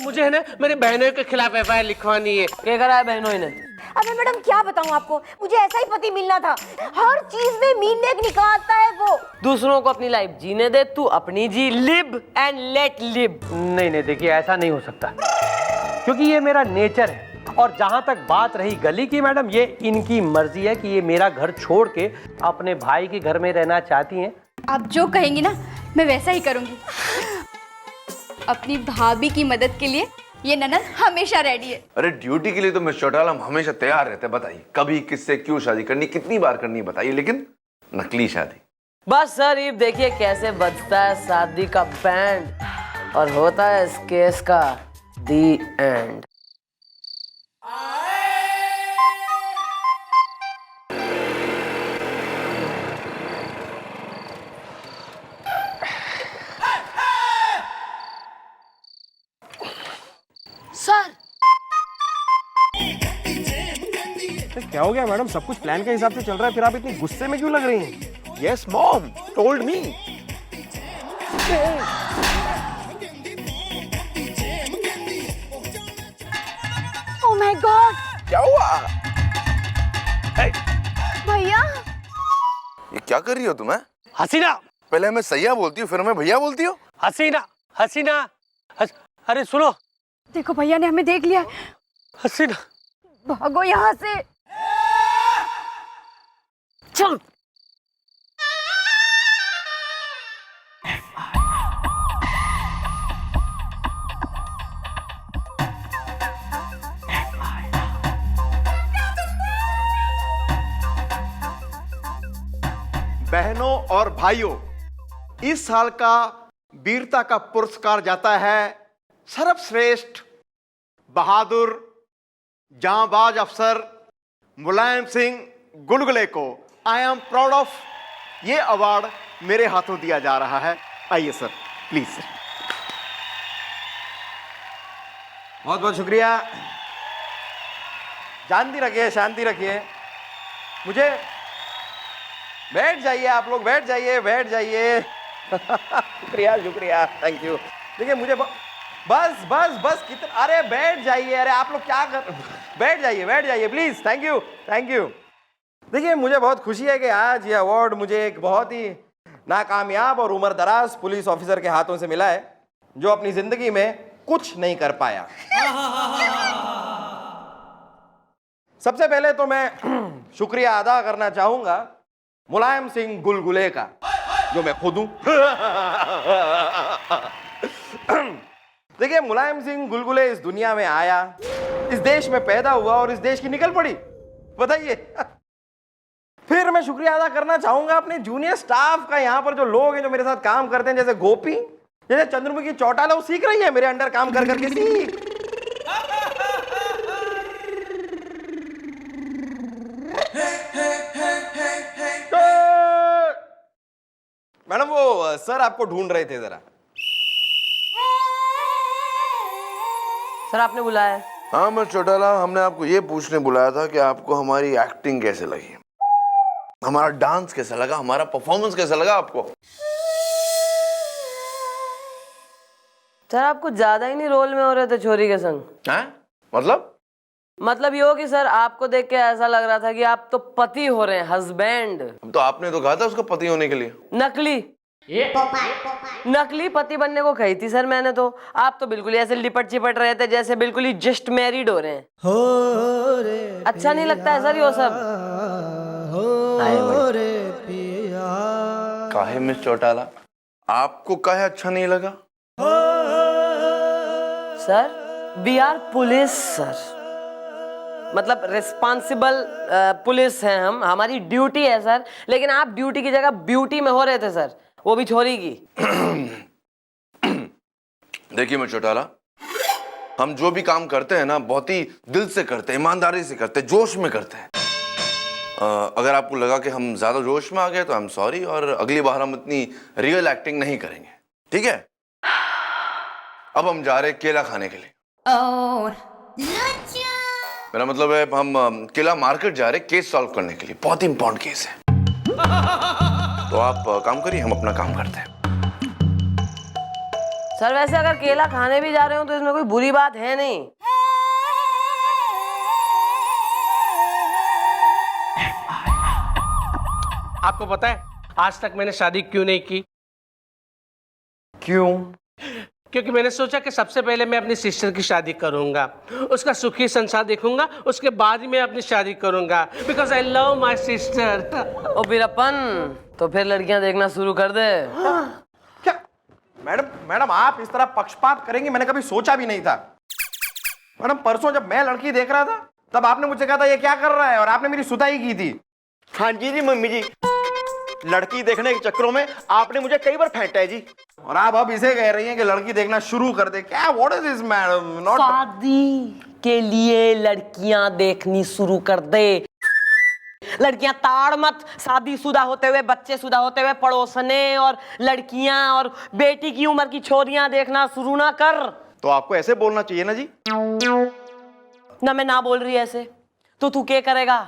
मुझे है ना मेरी बहनों के खिलाफ एफआईआर लिखवानी है। क्या करा है बहनों ने? अबे मैडम क्या बताऊं आपको, मुझे ऐसा ही पति मिलना था। हर चीज में मीन एक निकालता है वो। दूसरों को अपनी लाइफ जीने दे, तू अपनी जी। Live and let live. नहीं नहीं देखिए ऐसा नहीं हो सकता, क्योंकि ये मेरा नेचर है। और जहां तक बात रही गली की मैडम, ये इनकी मर्जी है कि ये मेरा घर छोड़ के अपने भाई के घर में रहना चाहती हैं। आप जो कहेंगी ना मैं वैसा ही करूंगी। अपनी भाभी की मदद के लिए ये ननद हमेशा रेडी है। अरे ड्यूटी के लिए तो मिस चौटाला हम हमेशा तैयार रहते हैं। बताइए कभी किससे क्यों शादी करनी, कितनी बार करनी बताइए, लेकिन नकली शादी। बस सर ये देखिए कैसे बजता है शादी का बैंड और होता है इस केस का दी एंड। सर क्या हो गया मैडम? सब कुछ प्लान के हिसाब से चल रहा है, फिर आप इतनी गुस्से में क्यों लग रही हैं? Yes mom told me. Oh my God, क्या हुआ? भैया ये क्या कर रही हो तुम? हसीना, पहले मैं सैया बोलती हूँ, फिर मैं भैया बोलती हूँ। हसीना, हसीना, अरे सुनो, देखो भैया ने हमें देख लिया। हसीना भागो यहाँ से। चल। बहनों और भाइयों, इस साल का वीरता का पुरस्कार जाता है सर्वश्रेष्ठ बहादुर जांबाज अफसर मुलायम सिंह गुलगुले को। आई एम प्राउड ऑफ ये अवार्ड मेरे हाथों दिया जा रहा है। आइए सर, प्लीज सर। बहुत बहुत शुक्रिया। शांति रखिए, शांति रखिए। मुझे बैठ जाइए, आप लोग बैठ जाइए, बैठ जाइए। शुक्रिया शुक्रिया, थैंक यू। देखिए मुझे बस बस बस कितना, अरे बैठ जाइए। अरे आप लोग क्या कर, बैठ जाइए, बैठ जाइए please. Thank you, thank you. देखिए मुझे बहुत खुशी है कि आज ये अवार्ड मुझे एक बहुत ही नाकामयाब और उम्र दराज पुलिस ऑफिसर के हाथों से मिला है, जो अपनी जिंदगी में कुछ नहीं कर पाया। सबसे पहले तो मैं शुक्रिया अदा करना चाहूंगा मुलायम सिंह गुलगुले का, जो मैं खुद हूं। देखिए मुलायम सिंह गुलगुले इस दुनिया में आया, इस देश में पैदा हुआ और इस देश की निकल पड़ी। बताइए। फिर मैं शुक्रिया अदा करना चाहूंगा अपने जूनियर स्टाफ का। यहाँ पर जो लोग हैं जो मेरे साथ काम करते हैं, जैसे गोपी, जैसे चंद्रमुखी चौटाला, वो सीख रही है मेरे अंडर काम कर करके। सीख। मैडम वो सर आपको ढूंढ रहे थे जरा। सर आपने बुलाया है? हाँ मिस चौटाला, हमने आपको ये पूछने बुलाया था कि आपको हमारी एक्टिंग कैसे लगी, हमारा डांस कैसा लगा, हमारा परफॉर्मेंस कैसा लगा आपको। सर आप कुछ ज्यादा ही नहीं रोल में हो रहे थे छोरी के संग। हैं? मतलब ये हो कि सर आपको देख के ऐसा लग रहा था कि आप तो पति हो रहे हैं, हस्बैंड। तो आपने तो कहा था उसका पति होने के लिए। नकली पति बनने को कही थी सर मैंने तो। आप तो बिल्कुल ऐसे लिपट चिपट रहे थे जैसे बिल्कुल ही जस्ट मैरिड हो रहे हैं। अच्छा नहीं लगता है सर ये सब। काहे मिस चौटाला, आपको काहे अच्छा नहीं लगा? Sir we are police sir, मतलब रिस्पॉन्सिबल पुलिस हैं हम, हमारी ड्यूटी है सर। लेकिन आप ड्यूटी की जगह ब्यूटी में हो रहे थे सर, वो भी छोरी की। देखिए मिस चौटाला, हम जो भी काम करते हैं ना बहुत ही दिल से करते हैं, ईमानदारी से करते हैं, जोश में करते हैं। अगर आपको लगा कि हम ज्यादा जोश में आ गए तो आई एम सॉरी, और अगली बार हम इतनी रियल एक्टिंग नहीं करेंगे, ठीक है? अब हम जा रहे हैं केला खाने के लिए। मेरा मतलब है हम केला मार्केट जा रहे हैं केस सॉल्व करने के लिए, बहुत इंपॉर्टेंट केस है। तो आप काम करिए, हम अपना काम करते हैं। सर वैसे अगर केला खाने भी जा रहे हो तो इसमें कोई बुरी बात है नहीं। आपको पता है आज तक मैंने शादी क्यों नहीं की? क्यों? क्योंकि मैंने सोचा कि सबसे पहले मैं अपनी सिस्टर की शादी करूंगा, उसका सुखी संसार देखूंगा, उसके बाद ही मैं अपनी शादी करूंगा, because I love my sister. ओ फिर अपन तो फिर लड़कियां देखना शुरू कर दे। क्या मैडम आप इस तरह पक्षपात करेंगी मैंने कभी सोचा भी नहीं था। मैडम परसों जब मैं लड़की देख रहा था तब आपने मुझसे कहा था ये क्या कर रहा है, और आपने मेरी सुताई की थी। हाँ जी मम्मी जी, लड़की देखने के चक्करों में आपने मुझे कई बार फेंटा है जी। और आप अब इसे कह रही हैं कि लड़की देखना शुरू कर दे? क्या what is this madam? Not शादी के लिए लड़कियां देखनी शुरू कर दे। लड़कियां ताड़ मत, शादीशुदा होते हुए, बच्चेशुदा होते हुए पड़ोसने और लड़कियां और बेटी की उम्र की छोरियां देखना शुरू ना कर। तो आपको ऐसे बोलना चाहिए ना जी। ना मैं ना बोल रही ऐसे, तो तू क्या करेगा?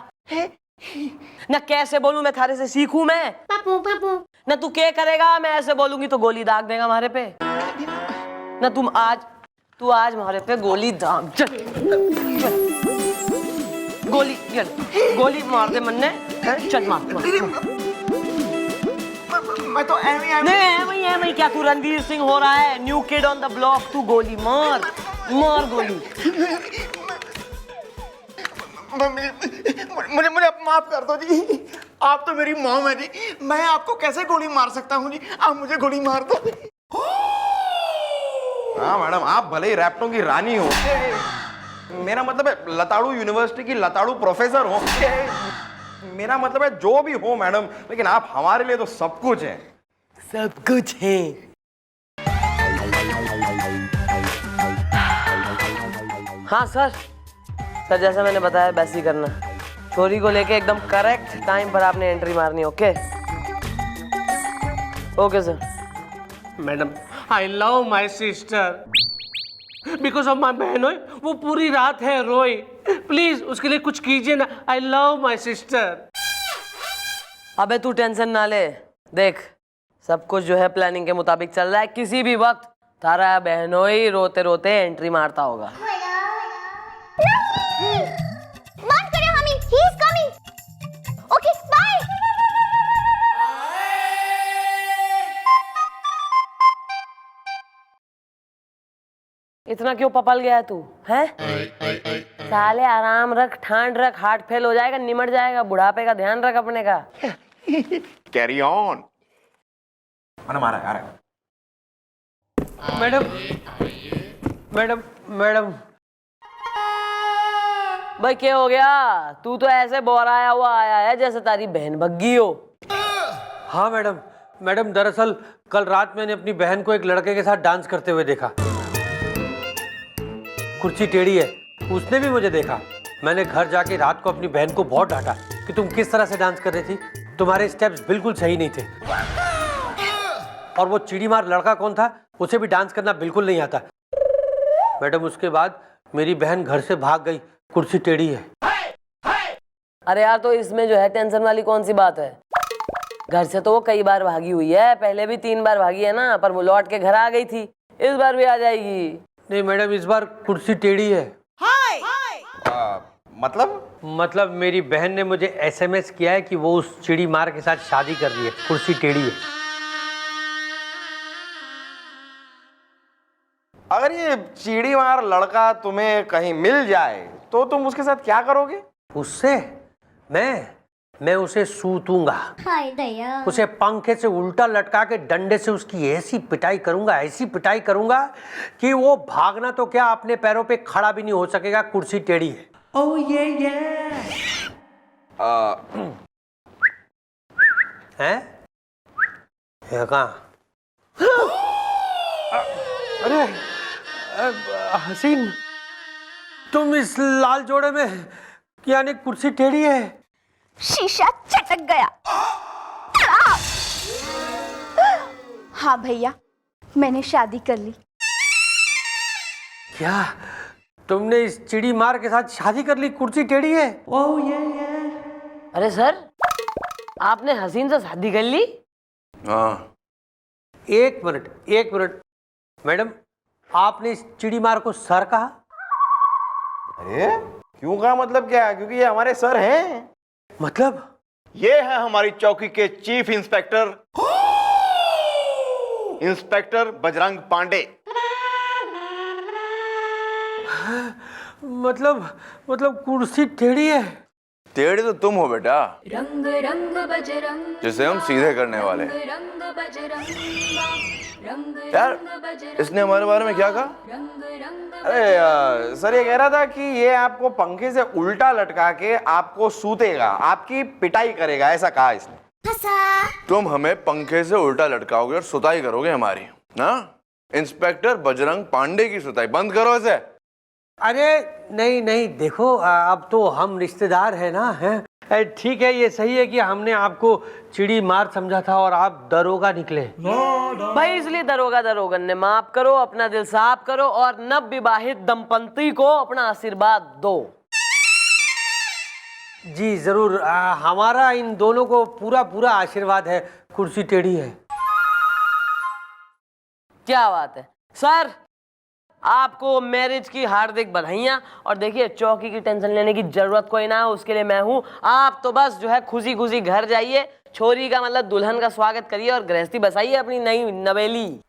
ना कैसे बोलूं मैं, थारे से सीखूं मैं? ना तू क्या करेगा, मैं ऐसे बोलूंगी तो गोली दाग देगा हमारे पे। ना तू आज हमारे पे गोली दाग, चल गोली मार दे मन्ने, चल मार। मैं तो नहीं क्या तू रणवीर सिंह हो रहा है, new kid on the block? तू गोली मार गोली। मुझे माफ कर दो जी, आप तो मेरी मॉम है जी, मैं आपको कैसे गोली मार सकता हूँ जी, आप मुझे गोली मार दो। हाँ मैडम आप भले ही रैप्टों की रानी हो, मेरा मतलब है लताड़ू यूनिवर्सिटी की लताड़ू प्रोफेसर हो, मेरा मतलब है जो भी हो मैडम, लेकिन आप हमारे लिए तो सब कुछ है। सब कुछ है। हाँ सर जैसा मैंने बताया वैसे ही करना। छोरी को लेके एकदम करेक्ट टाइम पर आपने एंट्री मारनी। Okay sir. Madam I love my sister because of my बहनोई, वो पूरी रात है रोई, प्लीज उसके लिए कुछ कीजिए ना। आई लव माई सिस्टर। अबे तू टेंशन ना ले, देख सब कुछ जो है प्लानिंग के मुताबिक चल रहा है। किसी भी वक्त तारा बहनोई रोते रोते एंट्री मारता होगा। बात करें हमी, he is coming. Okay, bye. इतना क्यों पपल गया है तू, हैं? साले आराम रख, ठांड रख, हार्ट फेल हो जाएगा, निमट जाएगा, बुढ़ापे का ध्यान रख अपने का। Carry on. मैडम आ रहा है। मैडम भाई क्या हो गया? तू तो ऐसे बोराया हुआ आया है जैसे तारी बहन भग्गी हो। हाँ मैडम दरअसल कल रात मैंने अपनी बहन को एक लड़के के साथ डांस करते हुए देखा। कुर्सी टेढ़ी है, उसने भी मुझे देखा। मैंने घर जाके रात को अपनी बहन को बहुत डांटा कि तुम किस तरह से डांस कर रही थी, तुम्हारे स्टेप्स बिल्कुल सही नहीं थे। और वो चिड़ीमार लड़का कौन था, उसे भी डांस करना बिल्कुल नहीं आता। मैडम उसके बाद मेरी बहन घर से भाग गई, कुर्सी टेढ़ी है। अरे यार तो इसमें जो है टेंशन वाली कौन सी बात है? घर से तो वो कई बार भागी हुई है, पहले भी 3 बार भागी है ना, पर वो लौट के घर आ गई थी, इस बार भी आ जाएगी। नहीं मैडम इस बार कुर्सी टेढ़ी है। मतलब मेरी बहन ने मुझे SMS किया है कि वो उस चिड़ी मार के साथ शादी कर रही है, कुर्सी टेढ़ी है। अगर ये चीड़ी मार लड़का तुम्हें कहीं मिल जाए तो तुम उसके साथ क्या करोगे? उससे मैं उसे सूतूंगा, हाय दया। उसे पंखे से उल्टा लटका के डंडे से उसकी ऐसी पिटाई करूंगा कि वो भागना तो क्या अपने पैरों पे खड़ा भी नहीं हो सकेगा, कुर्सी टेढ़ी है। Oh yeah हैं? ये कहाँ? अरे हसीन, तुम इस लाल जोड़े में, यानी कुर्सी टेढ़ी है। शीशा चटक गया। हाँ भैया, मैंने शादी कर ली। क्या तुमने इस चिड़ी मार के साथ शादी कर ली, कुर्सी टेढ़ी है? अरे सर आपने हसीन से शादी कर ली? हाँ। एक मिनट मैडम, आपने इस चिड़ी मार को सर कहा? अरे क्यों कहा, मतलब क्या? क्योंकि ये हमारे सर हैं। मतलब? ये है हमारी चौकी के chief inspector, inspector Bajrang Pandey. मतलब कुर्सी टेढ़ी है? टेढ़े तो तुम हो बेटा, रंग रंग बजरंग, जिसे हम सीधे करने वाले। रंग बजरंग, रंग यार इसने हमारे बारे में क्या कहा? रंग रंग। अरे सर ये कह रहा था कि ये आपको पंखे से उल्टा लटका के आपको सूतेगा, आपकी पिटाई करेगा, ऐसा कहा इसने। तुम हमें पंखे से उल्टा लटकाओगे और सुताई करोगे हमारी, ना? इंस्पेक्टर बजरंग पांडे की सुताई बंद करो इसे। अरे नहीं, देखो अब तो हम रिश्तेदार हैं ना, हैं? ठीक है, ये सही है कि हमने आपको चिड़ी मार समझा था और आप दरोगा निकले। भाई इसलिए दरोगन ने माफ करो, अपना दिल साफ करो और नव विवाहित दंपति को अपना आशीर्वाद दो। जी जरूर, हमारा इन दोनों को पूरा आशीर्वाद है। कुर्सी टेढ़ी है। क्या बात है सर, आपको मैरिज की हार्दिक बधाइयां। और देखिए चौकी की टेंशन लेने की जरूरत कोई ना है, उसके लिए मैं हूं। आप तो बस जो है खुशी खुशी घर जाइए, छोरी का मतलब दुल्हन का स्वागत करिए और गृहस्थी बसाइए अपनी नई नवेली।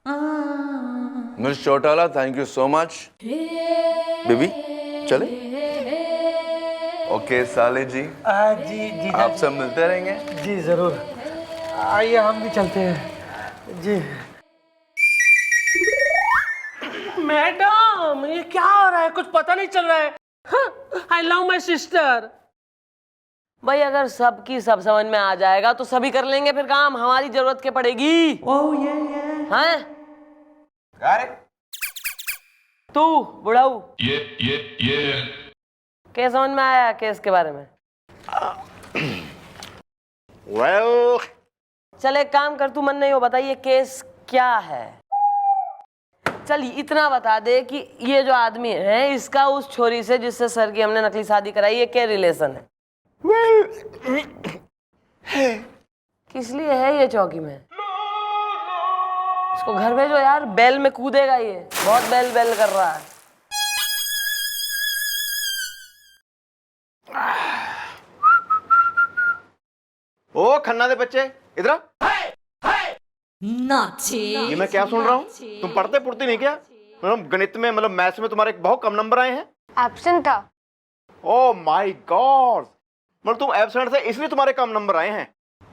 Miss Chautala, thank you so much. Baby चले? ओके साले जी, जी आप सब मिलते रहेंगे। जी जरूर, आइए हम भी चलते हैं जी। मैडम ये क्या हो रहा है, कुछ पता नहीं चल रहा है। आई लव माई सिस्टर। भाई अगर सबकी सब समझ में आ जाएगा तो सभी कर लेंगे फिर काम, हमारी जरूरत क्या पड़ेगी। हैं? अरे तू बुढ़ाऊ क्या समझ में आया केस के बारे में? वेल चल एक काम कर, तू मन नहीं हो बताइए केस क्या है। चलिए इतना बता दे कि ये जो आदमी है इसका उस छोरी से जिससे सर की हमने नकली शादी कराई है क्या रिलेशन है? किस लिए है ये चौकी में? इसको घर भेजो यार, बैल में कूदेगा ये, बहुत बैल कर रहा है। ओ खन्ना दे बच्चे इधर आ। ये मैं क्या सुन रहा हूँ, तुम पढ़ते पुढ़ते नहीं क्या? मतलब गणित में, मतलब मैथ्स में तुम्हारे बहुत कम नंबर आए हैं। एब्सेंट था। ओ माय गॉड, मतलब तुम एब्सेंट थे इसलिए तुम्हारे कम नंबर आए हैं।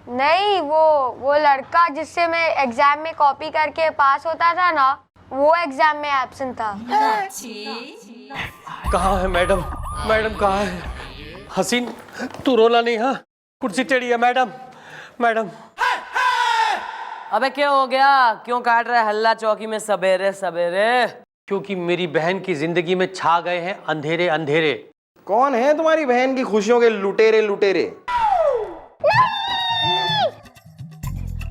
नहीं, वो लड़का जिससे मैं एग्जाम में कॉपी करके पास होता था ना, वो एग्जाम में एब्सेंट था। कहाँ है मैडम? मैडम कहाँ है? हसीन तू रोला नहीं, हाँ? कुर्सी टेढ़ी है मैडम। अबे क्या हो गया, क्यों काट रहा है हल्ला चौकी में सवेरे सवेरे? क्योंकि मेरी बहन की जिंदगी में छा गए हैं अंधेरे। कौन है तुम्हारी बहन की खुशियों के लुटेरे?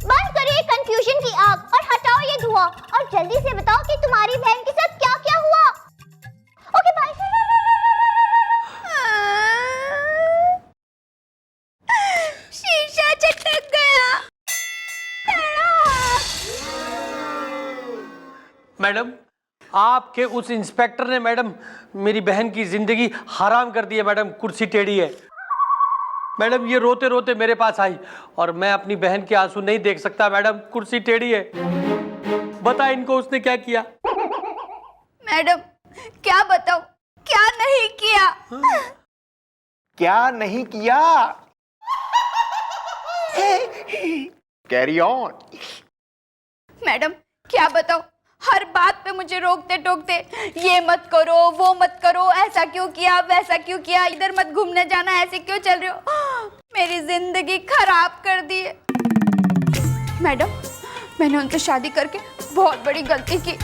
बंद करिए कंफ्यूजन की आग और हटाओ ये धुआं और जल्दी से बताओ कि तुम्हारी बहन के साथ क्या क्या हुआ। Okay bye. शीशा चटक गया। मैडम, आपके उस इंस्पेक्टर ने मैडम मेरी बहन की जिंदगी हराम कर दी है। मैडम कुर्सी टेढ़ी है। मैडम ये रोते रोते मेरे पास आई और मैं अपनी बहन के आंसू नहीं देख सकता। मैडम कुर्सी टेढ़ी है। बता इनको उसने क्या किया? मैडम क्या बताऊं, क्या नहीं किया? क्या नहीं किया? Carry on. मैडम क्या बताऊं, हर बात पे मुझे रोकते टोकते, ये मत करो, वो मत करो, ऐसा क्यों किया, वैसा क्यों किया, इधर मत घूमने जाना, ऐसे क्यों चल रहे हो? मेरी जिंदगी खराब कर दी है। मैडम मैंने उनसे शादी करके बहुत बड़ी गलती की।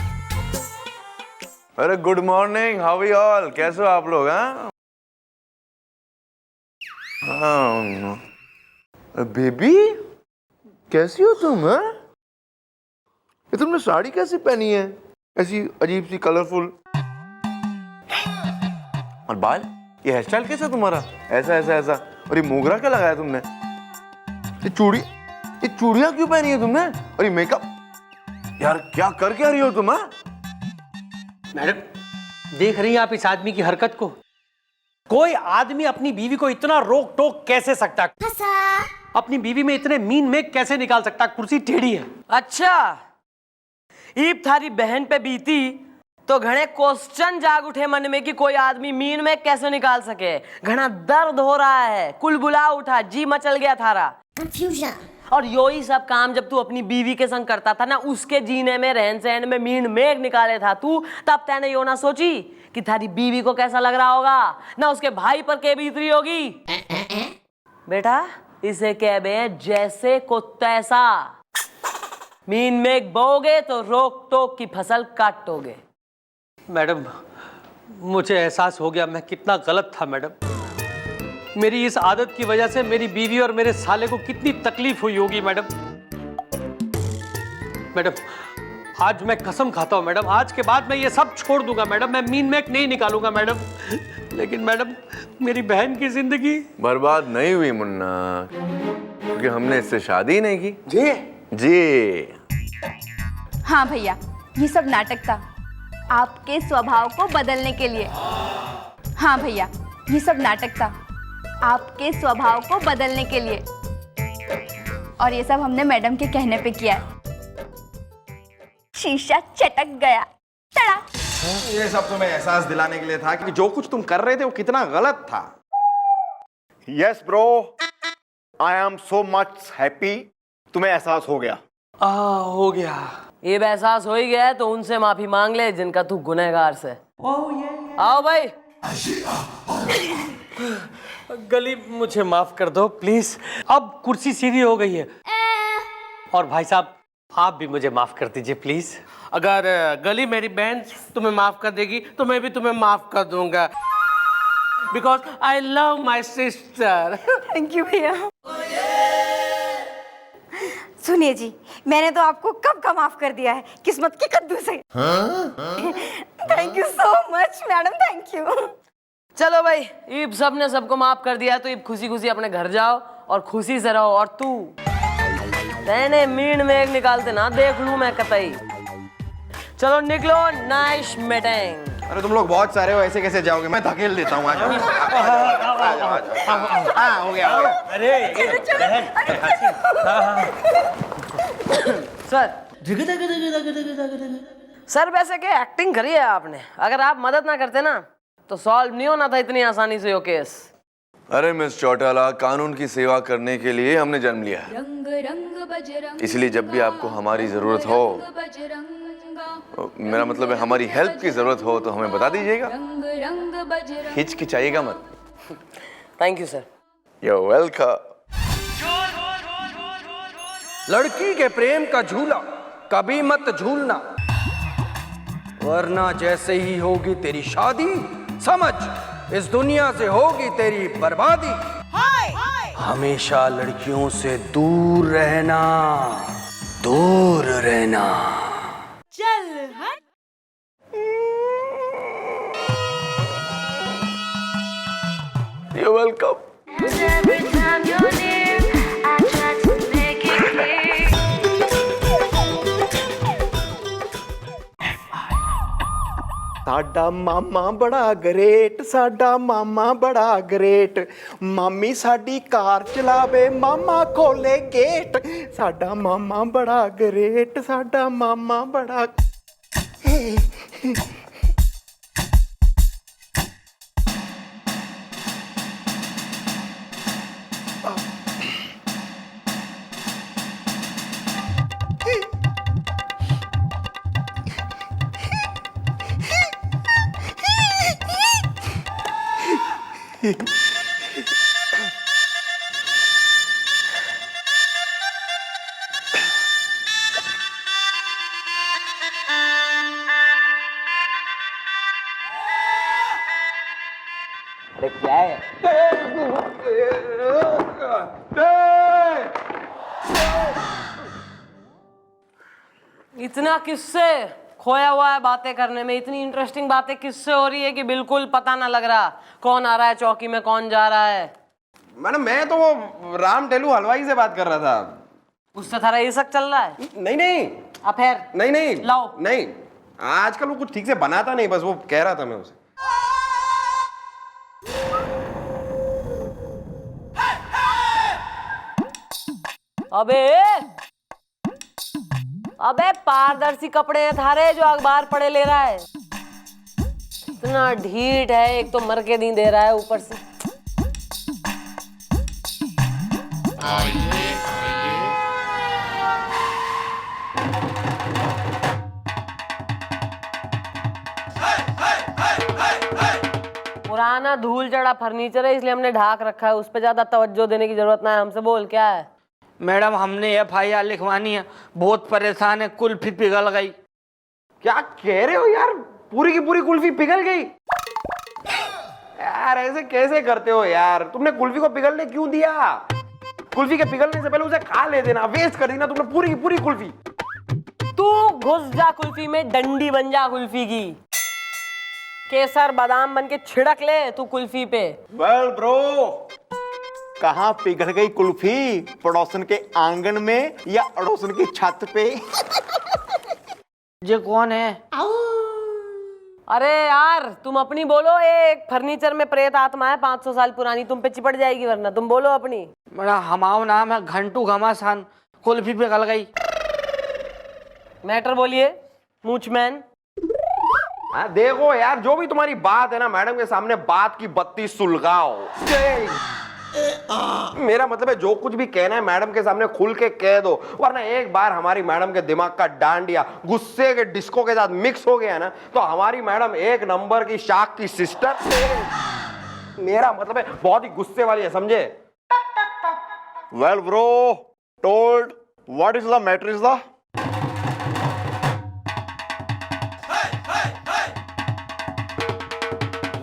अरे good morning, how are you all? कैसे हो आप लोग? हाँ बेबी कैसी हो तुम? ये तुमने साड़ी कैसे पहनी है, ऐसी अजीब सी कलरफुल? और बाल, ये हेयर स्टाइल कैसा तुम्हारा, ऐसा? और ये मोगरा क्या लगाया तुमने? ये चूड़ियां क्यों पहनी है तुमने? और ये मेकअप, यार क्या कर क्या रही हो तुम? मैडम देख रही हैं आप इस आदमी की हरकत को? कोई आदमी अपनी बीवी को इतना रोक टोक कैसे सकता? अपनी बीवी में इतने मीन मेक कैसे निकाल सकता? कुर्सी टेढ़ी है। अच्छा, ईब थारी बहन पे बीती तो घणे क्वेश्चन जाग उठे मन में कि कोई आदमी मीन में कैसे निकाल सके। घना दर्द हो रहा है, कुल बुला उठा, जी मचल गया थारा। कंफ्यूजन। और यो ही सब काम जब तू अपनी बीवी के संग करता था ना, उसके जीने में रहन सहन में मीन मेघ निकाले था तू, तब तैने यो ना सोची कि थारी बीवी को कैसा लग रहा होगा, ना उसके भाई पर के बीतरी होगी। बेटा इसे कहबे जैसे को तैसा। मीन मेघ बोगे तो रोक टोक की फसल काटोगे। मैडम मुझे एहसास हो गया मैं कितना गलत था। मैडम मेरी इस आदत की वजह से मेरी बीवी और मेरे साले को कितनी तकलीफ हुई होगी। मैडम आज मैं कसम खाता हूं मैडम, आज के बाद मैं ये सब छोड़ दूंगा मैडम, मैं मीन मेक नहीं निकालूंगा मैडम। लेकिन मैडम मेरी बहन की जिंदगी बर्बाद नहीं हुई मुन्ना, क्योंकि हमने इससे शादी नहीं की। जी जी हाँ भैया, ये सब नाटक था आपके स्वभाव को बदलने के लिए। हाँ भैया, ये सब नाटक था आपके स्वभाव को बदलने के लिए, और ये सब हमने मैडम के कहने पे किया है। शीशा चटक गया, तड़ा। ये सब तुम्हें एहसास दिलाने के लिए था कि जो कुछ तुम कर रहे थे वो कितना गलत था। Yes bro, I am so much happy. तुम्हें एहसास हो गया? हो गया। ये एहसास हो ही गया है तो उनसे माफी मांग ले जिनका तू गुनहगार से। आओ भाई। गली मुझे माफ कर दो प्लीज, अब कुर्सी सीधी हो गई है। और भाई साहब आप भी मुझे माफ कर दीजिए प्लीज। अगर गली मेरी बहन तुम्हें माफ कर देगी तो मैं भी तुम्हें माफ कर दूंगा, because I love my sister. Thank you भैया। सुनिए जी, मैंने तो आपको कब का माफ कर दिया है, किस्मत के कद्दू से। Thank you so much madam, thank you. चलो भाई, ईब सबने सबको माफ कर दिया तो ईब खुशी खुशी अपने घर जाओ और खुशी से रहो। और तू मैंने मीन मेघ निकालते ना देख लूं मैं कतई। चलो निकलो, नाइस मीटिंग। अरे तुम लोग बहुत सारे हो, ऐसे कैसे जाओगे? मैं धकेल देता हूँ। हाँ हो गया। सर वैसे क्या एक्टिंग करी है आपने, अगर आप मदद ना करते ना तो सॉल्व नहीं होना था इतनी आसानी से यो केस। अरे मिस चौटाला, कानून की सेवा करने के लिए हमने जन्म लिया है, रंग रंग बजरंग, इसलिए जब भी आपको हमारी जरूरत हो, बजरंगा, मेरा मतलब है हमारी हेल्प की जरूरत हो, तो हमें बता दीजिएगा, रंग रंग बजरंग। हिचकिचाइएगा मत। Thank you sir. You welcome. लड़की के प्रेम का झूला कभी मत झूलना, वरना जैसे ही होगी तेरी शादी, समझ इस दुनिया से होगी तेरी बर्बादी। हमेशा लड़कियों से दूर रहना, दूर रहना। चल हट। You welcome. साडा मामा बड़ा ग्रेट, साडा मामा बड़ा ग्रेट। मामी साडी कार चलावे, मामा खोले गेट। साडा मामा बड़ा ग्रेट, साडा मामा बड़ा। इतना किससे खोया हुआ है बातें करने में, इतनी इंटरेस्टिंग बातें किससे हो रही है कि बिल्कुल पता ना लग रहा कौन आ रहा है चौकी में, कौन जा रहा है। मैडम मैं तो वो राम टेलू हलवाई से बात कर रहा था। उससे थारा ये सब चल रहा है? नहीं नहीं। अब फिर नहीं नहीं लाओ। नहीं, आजकल वो कुछ ठीक से बनाता नहीं, बस वो कह रहा था मैं उसे। अबे अबे पारदर्शी कपड़े हैं थारे जो अखबार पढ़े ले रहा है। इतना ढीठ है, एक तो मर के नहीं दे रहा है ऊपर से। पुराना धूल चढ़ा फर्नीचर है इसलिए हमने ढाक रखा है, उस पर ज्यादा तवज्जो देने की जरूरत ना है। हमसे बोल क्या है? मैडम हमने FIR लिखवानी है, बहुत परेशान है, कुल्फी पिघल गई। क्या कह रहे हो यार? पूरी की पूरी कुल्फी पिघल गई? यार ऐसे कैसे करते हो यार? तुमने कुल्फी को पिघलने क्यों दिया? कुल्फी के पिघलने से पहले उसे खा ले देना, वेस्ट कर देना तुमने पूरी की पूरी कुल्फी। तू घुस जा कुल्फी में, डंडी बन जा कुल्फी की, केसर बादाम बन के छिड़क ले तू कुल्फी पे। वेल ब्रो, कहाँ पिघल गई कुल्फी? पड़ोसन के आंगन में या अड़ोसन की छत पे? ये कौन है? अरे यार तुम अपनी बोलो, एक फर्नीचर में प्रेत आत्मा है 500 साल पुरानी, तुम पे चिपट जाएगी वरना। तुम बोलो अपनी। मेरा हमारा नाम है घंटू घमासान, कुल्फी पिघल गई। मैटर बोलिए मूचमैन। देखो यार, जो भी तुम्हारी बात है ना, मैडम के सामने बात की बत्ती सुलगाओ। मेरा मतलब है जो कुछ भी कहना है मैडम के सामने खुल के कह दो, वरना एक बार हमारी मैडम के दिमाग का डांडिया गुस्से के डिस्को के साथ मिक्स हो गया ना, तो हमारी मैडम एक नंबर की शाख की सिस्टर, मेरा मतलब है बहुत ही गुस्से वाली है, समझे? Well bro, told what is the matter is the?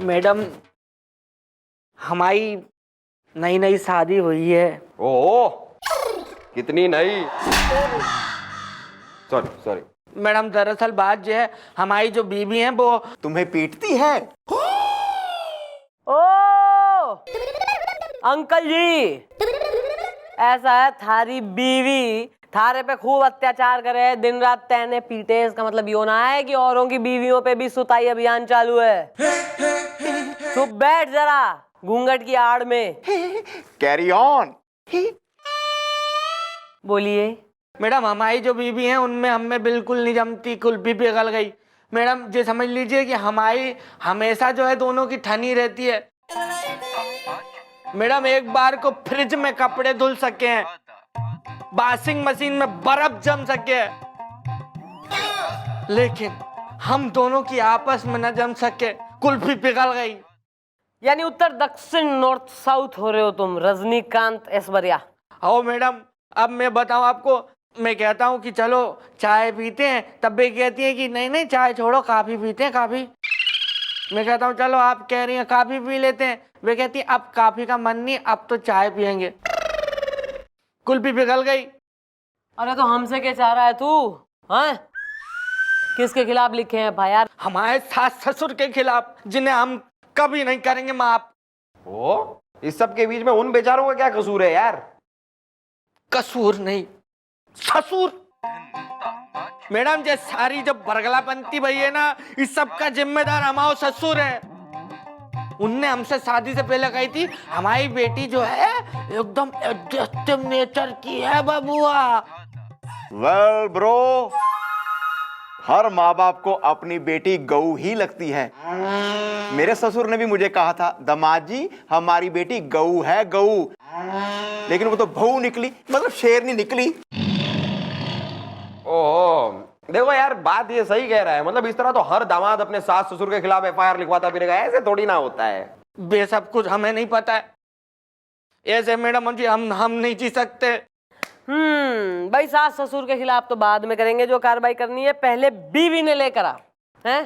Madam हमारी नई नई शादी हुई है। ओह, कितनी नई? सॉरी सॉरी मैडम दरअसल बात जो है, हमारी जो बीवी है वो तुम्हें पीटती है? ओ अंकल जी, ऐसा है थारी बीवी थारे पे खूब अत्याचार करे, दिन रात तैने पीटे, इसका मतलब यो ना है कि औरों की बीवियों पे भी सुताई अभियान चालू है। चुप बैठ जरा घूंघट की आड़ में। Carry on. बोलिए। मैडम हमारी जो बीवी है उनमें हमें बिल्कुल नहीं जमती, कुल्फी पिघल गई। मैडम ये समझ लीजिए कि हमारी हमेशा जो है दोनों की ठनी रहती है। मैडम एक बार को फ्रिज में कपड़े धुल सके हैं, वॉशिंग मशीन में बर्फ जम सके, लेकिन हम दोनों की आपस में न जम सके, कुल्फी पिघल गई। यानी उत्तर दक्षिण नॉर्थ साउथ हो रहे हो तुम, रजनीकांत ऐश्वर्या। आओ मैडम, अब मैं बताऊं आपको, मैं कहता हूं कि चलो चाय पीते हैं, तब भी कहती है कि नहीं नहीं चाय छोड़ो, काफी पीते हैं काफी। मैं कहता हूं चलो आप कह रही हैं काफी पी लेते हैं, वे कहती है अब काफी का मन नहीं, अब तो चाय पियेंगे। कुल्फी पिघल गई। अरे तो हमसे क्या चाह रहा है तू? हाँ किसके खिलाफ लिखे हैं FIR? हमारे सास ससुर के खिलाफ, जिन्हें हम कभी नहीं करेंगे माफ। ओ, इस सब के बीच में उन बेचारों का क्या कसूर है यार? कसूर नहीं, ससुर। मैडम ये सारी जब बरगला बनती भई है ना, इस सब का जिम्मेदार हमारा ससुर है। उनने हमसे शादी से पहले कही थी हमारी बेटी जो है एकदम एडजस्टिव नेचर की है बबुआ। वेल ब्रो, हर माँ बाप को अपनी बेटी गऊ ही लगती है। मेरे ससुर ने भी मुझे कहा था दामाद जी हमारी बेटी गऊ है गऊ, लेकिन वो तो बहू निकली, मतलब शेरनी निकली। ओह देखो यार, बात ये सही कह रहा है, मतलब इस तरह तो हर दामाद अपने सास ससुर के खिलाफ FIR लिखवाता फिरेगा, ऐसे थोड़ी ना होता है। बे सब कुछ हमें नहीं पता है, ऐसे मैडम जी हम नहीं जी सकते। भाई सास ससुर के खिलाफ तो बाद में करेंगे, जो कार्रवाई करनी है पहले बीवी ने लेकर आ है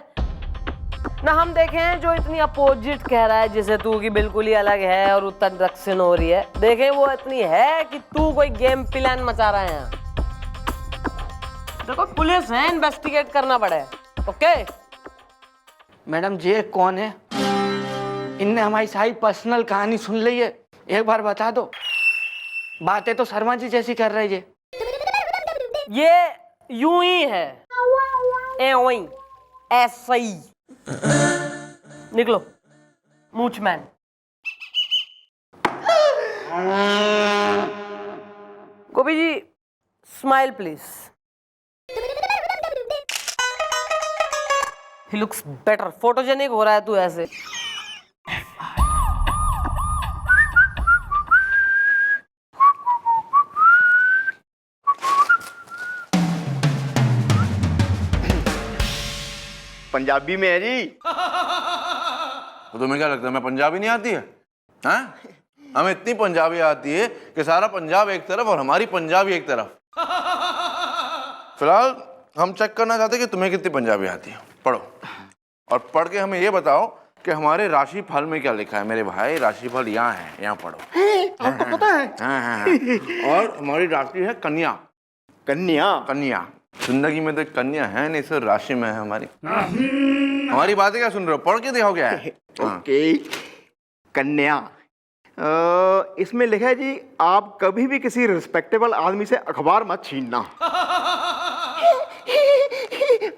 ना। हम देखें जो इतनी अपोजिट कह रहा है जिसे तू की बिल्कुल ही अलग है और उत्तर दक्षिण हो रही है, देखें वो इतनी है कि तू कोई गेम प्लान मचा रहा है यहाँ। देखो पुलिस है, इन्वेस्टिगेट करना पड़े। ओके मैडम ये कौन है? इनने हमारी सारी पर्सनल कहानी सुन ली है, एक बार बता दो। बातें तो शर्मा जी जैसी कर रही है। ये यूं ही है, ए वही ऐसा ही। निकलो मूचमैन। Gopi ji smile please. He looks better, photogenic हो रहा है तू ऐसे। पंजाबी में है जी। तो तुम्हें क्या लगता है मैं पंजाबी नहीं आती है? हैं? हमें इतनी पंजाबी आती है कि सारा पंजाब एक तरफ और हमारी पंजाबी एक तरफ। फिलहाल हम चेक करना चाहते हैं कि तुम्हें कितनी पंजाबी आती है। पढ़ो और पढ़ के हमें ये बताओ कि हमारे राशि फल में क्या लिखा है। मेरे भाई राशि फल यहाँ है, यहाँ पढ़ो। आपको पता है? हाँ। और हमारी राशि है कन्या। कन्या? कन्या। जिंदगी में तो कन्या है नहीं, सिर्फ राशि में है हमारी। हमारी बातें क्या सुन रहे हो? पढ़ के दिखाओ क्या है। ओके, कन्या। इसमें लिखा है जी, आप कभी भी किसी रिस्पेक्टेबल आदमी से अखबार मत छीनना।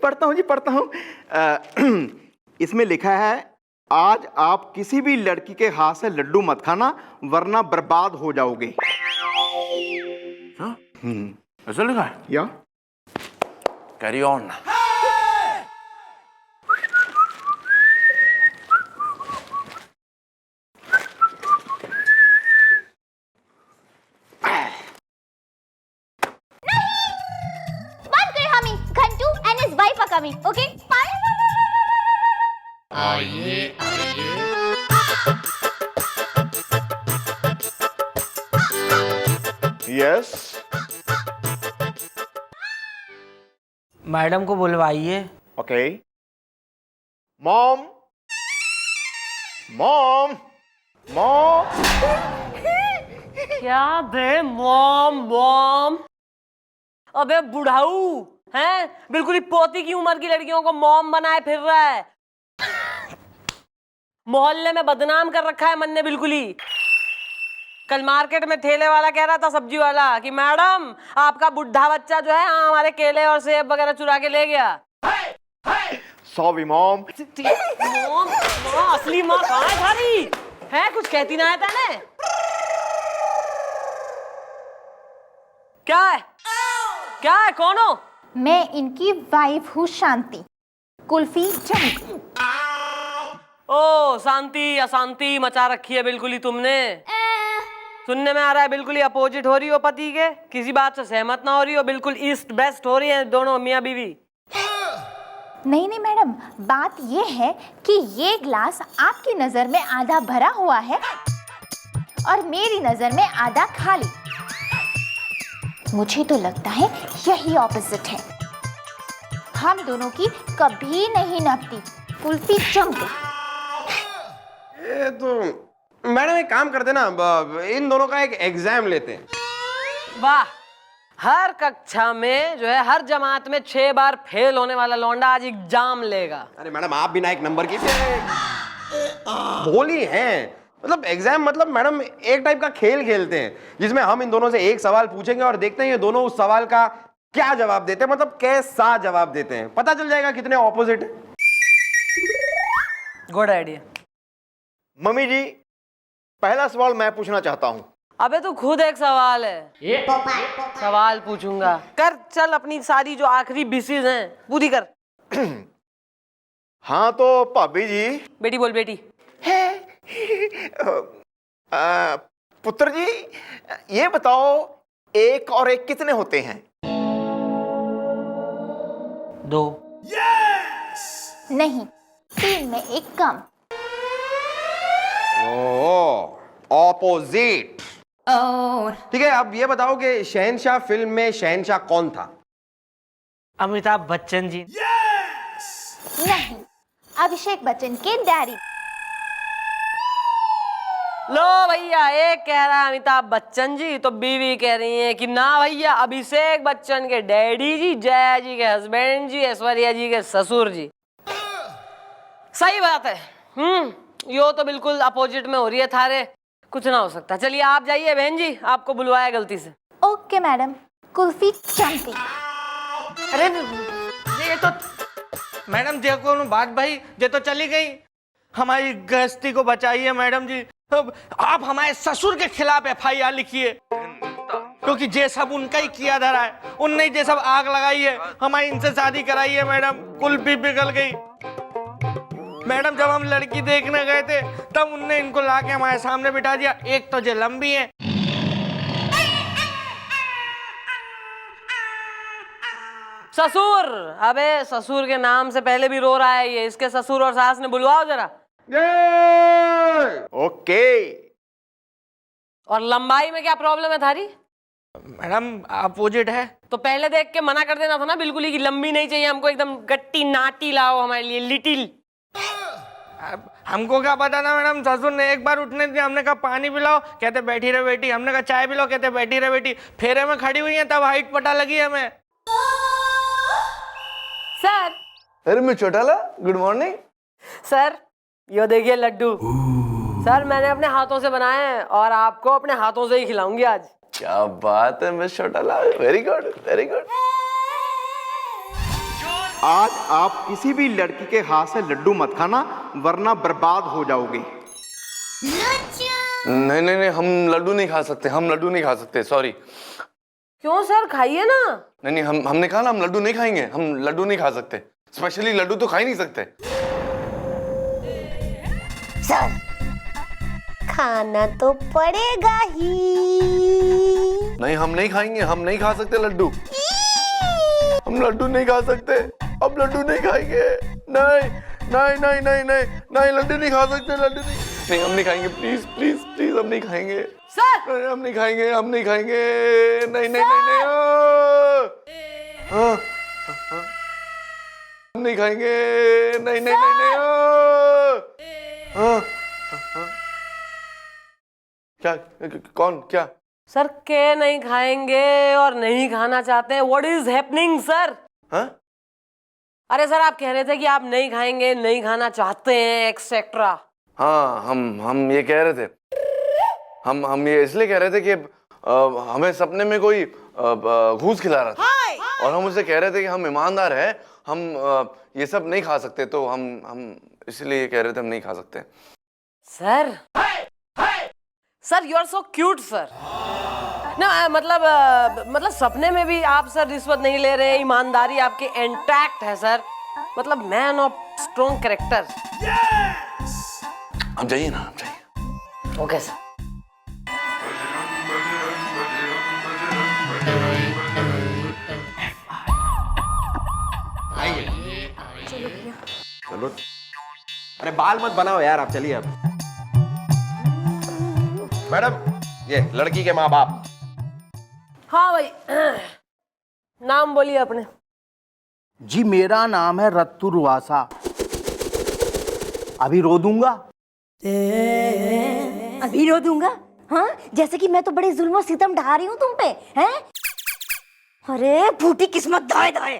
पढ़ता हूँ जी, पढ़ता हूँ। इसमें लिखा है, आज आप किसी भी लड़की के हाथ से लड्डू मत खाना वरना बर्बाद हो जाओगे। ऐसा लिखा है? या carry on. One kare hami, Ghantu and his wife are coming. Okay? Fine. Yes. Madam को बुलवाइए। ओके। Mom, mom, mom. क्या बे मॉम मॉम? अबे बुढ़ाऊ हैं, बिल्कुल ही पोती की उम्र की लड़कियों को मॉम बनाए फिर रहा है। मोहल्ले में बदनाम कर रखा है मन ने बिल्कुल ही। कल मार्केट में ठेले वाला कह रहा था, सब्जी वाला, कि मैडम आपका बुढ़ा बच्चा जो है हमारे केले और सेब वगैरह चुरा के ले गया। Sorry mom. मॉम, माँ, असली माँ कहाँ है सारी? है कुछ कहती ना है तने? क्या है? क्या है? कौन हो? मैं इनकी वाइफ हूँ शांति, कुल्फी जंग। ओ शांति, अशांति मचा रखी है बिल्कुल ही तुमने। सुनने में आ रहा है बिल्कुल ही अपोजिट हो रही हो पति के, किसी बात से सहमत ना हो रही हो, बिल्कुल ईस्ट वेस्ट हो रही है दोनों मियाँ बीवी। नहीं नहीं मैडम, बात ये है कि ये ग्लास आपकी नजर में आधा भरा हुआ है और मेरी नजर में आधा खाली। मुझे तो लगता है यही ऑपोजिट है। हम दोनों की कभी नहीं नपती, कुल्फी जम गई। ये तो मैडम एक काम करते ना, इन दोनों का एक एग्जाम लेते हैं। वाह, हर कक्षा में जो है हर जमात में 6 बार फेल होने वाला लौंडा आज एग्जाम लेगा। अरे मैडम आप बिना एक नंबर की बोली हैं। मतलब एग्जाम मतलब मैडम एक टाइप का खेल खेलते हैं जिसमें हम इन दोनों से एक सवाल पूछेंगे और देखते हैं ये दोनों उस सवाल का क्या जवाब देते हैं, मतलब कैसा जवाब देते हैं। पता चल जाएगा कितने ऑपोजिट है। Good idea. मम्मी जी, पहला सवाल मैं पूछना चाहता हूँ। अबे तू खुद एक सवाल है। सवाल पूछूंगा, कर चल अपनी सारी जो आखिरी विशेष हैं पूरी कर। हाँ तो भाभी जी। बेटी बोल बेटी। पुत्र जी, ये बताओ एक और एक कितने होते हैं? 2। नहीं, 3 में एक कम। ऑपोजिट। ठीक है, अब ये बताओ कि शहंशाह फिल्म में शहंशाह कौन था? अमिताभ बच्चन जी। नहीं, अभिषेक बच्चन के डैडी। लो भैया, एक कह रहा है अमिताभ बच्चन जी तो बीवी कह रही है कि ना भैया अभिषेक बच्चन के डैडी जी, जया जी के हस्बैंड जी, ऐश्वर्या जी के ससुर जी। सही बात है। यो तो बिल्कुल अपोजिट में हो रही है थारे, कुछ ना हो सकता। चलिए आप जाइए बहन जी, आपको बुलवाया गलती से। ओके मैडम, कुल्फी चमती। अरे ये तो मैडम देखो न बात भाई, ये तो चली गई, हमारी गृहस्थी को बचाइए मैडम जी। अब आप हमारे ससुर के खिलाफ FIR लिखिए, क्योंकि ये सब उनका ही किया धरा है, उनने ये सब आग लगाई है, हमारी इनसे शादी कराई है मैडम, कुल भी पिघल गई। मैडम जब हम लड़की देखने गए थे तब उनने इनको लाके हमारे सामने बिठा दिया, एक तो ये लंबी है। ससुर, अबे ससुर के नाम से पहले भी रो रहा है ये, इसके ससुर और सास ने बुलवाओ जरा। ओके। और लंबाई में क्या प्रॉब्लम है थारी? मैडम अपोजिट है। तो पहले देख के मना कर देना था ना बिल्कुल ही कि लंबी नहीं चाहिए हमको, एकदम गट्टी नाटी लाओ हमारे लिए, लिटिल। हमको क्या पता था मैडम, ससुर ने एक बार उठने दिया, हमने कहा पानी पिलाओ, कहते बैठी रहे बेटी, हमने कहा चाय पिलाओ, कहते बैठी रहे बेटी, फेरे में खड़ी हुई है तब हाइट पता लगी हमें। सर। अरे मैं चौटाला, गुड मॉर्निंग। सर यो देखिए लड्डू, सर मैंने अपने हाथों से बनाए हैं और आपको अपने हाथों से ही खिलाऊंगी आज। क्या बात है miss Chautala, very good very good. आज आप किसी भी लड़की के हाथ से लड्डू मत खाना, वरना बर्बाद हो जाओगे। नहीं नहीं नहीं, हम लड्डू नहीं खा सकते, हम लड्डू नहीं खा सकते, सॉरी। क्यों सर, खाइए ना। नहीं नहीं, हमने कहा ना हम लड्डू नहीं खाएंगे, हम लड्डू नहीं खा सकते, स्पेशली लड्डू तो खा ही नहीं सकते। सर खाना तो पड़ेगा ही। नहीं हम नहीं खाएंगे, हम नहीं खा सकते लड्डू, हम लड्डू नहीं खा सकते, अब लड्डू नहीं खाएंगे। नहीं नहीं नहीं नहीं नहीं नहीं, लड्डू नहीं खा सकते, लड्डू नहीं, हम नहीं खाएंगे, प्लीज प्लीज प्लीज, हम नहीं खाएंगे सर। हम नहीं खाएंगे, हम नहीं खाएंगे, नहीं नहीं नहीं नहीं, हम नहीं खाएंगे, नहीं नहीं नहीं नहीं। क्या कौन क्या? सर के नहीं खाएंगे और नहीं खाना चाहते हैं, व्हाट इज हैपनिंग सर? हाँ? अरे सर आप कह रहे थे कि आप नहीं खाएंगे, नहीं खाना चाहते हैं एक्सेट्रा। हाँ हम ये कह रहे थे, हम ये इसलिए कह रहे थे कि हमें सपने में कोई घूस खिला रहा था और हम उसे कह रहे थे कि हम ईमानदार हैं, हम ये सब नहीं खा सकते, तो हम इसलिए कह रहे थे हम नहीं खा सकते। Sir sir you are so cute sir. ना मतलब सपने में भी आप सर रिश्वत नहीं ले रहे, ईमानदारी आपकी इंटैक्ट है सर, मतलब मैन ऑफ स्ट्रॉन्ग कैरेक्टर। हम जाइए ना, हम जाइए। Okay sir. चलो, अरे बाल मत बनाओ यार, आप चलिए। अब मैडम ये लड़की के माँ बाप। हाँ भाई, नाम बोलिए अपने। जी मेरा नाम है रत्तू रुआसा। अभी रो दूंगा? अभी रो दूंगा? हाँ, जैसे कि मैं तो बड़े जुल्म और सितम ढा रही हूँ तुम पे, हैं? अरे फूटी किस्मत दाए दाए।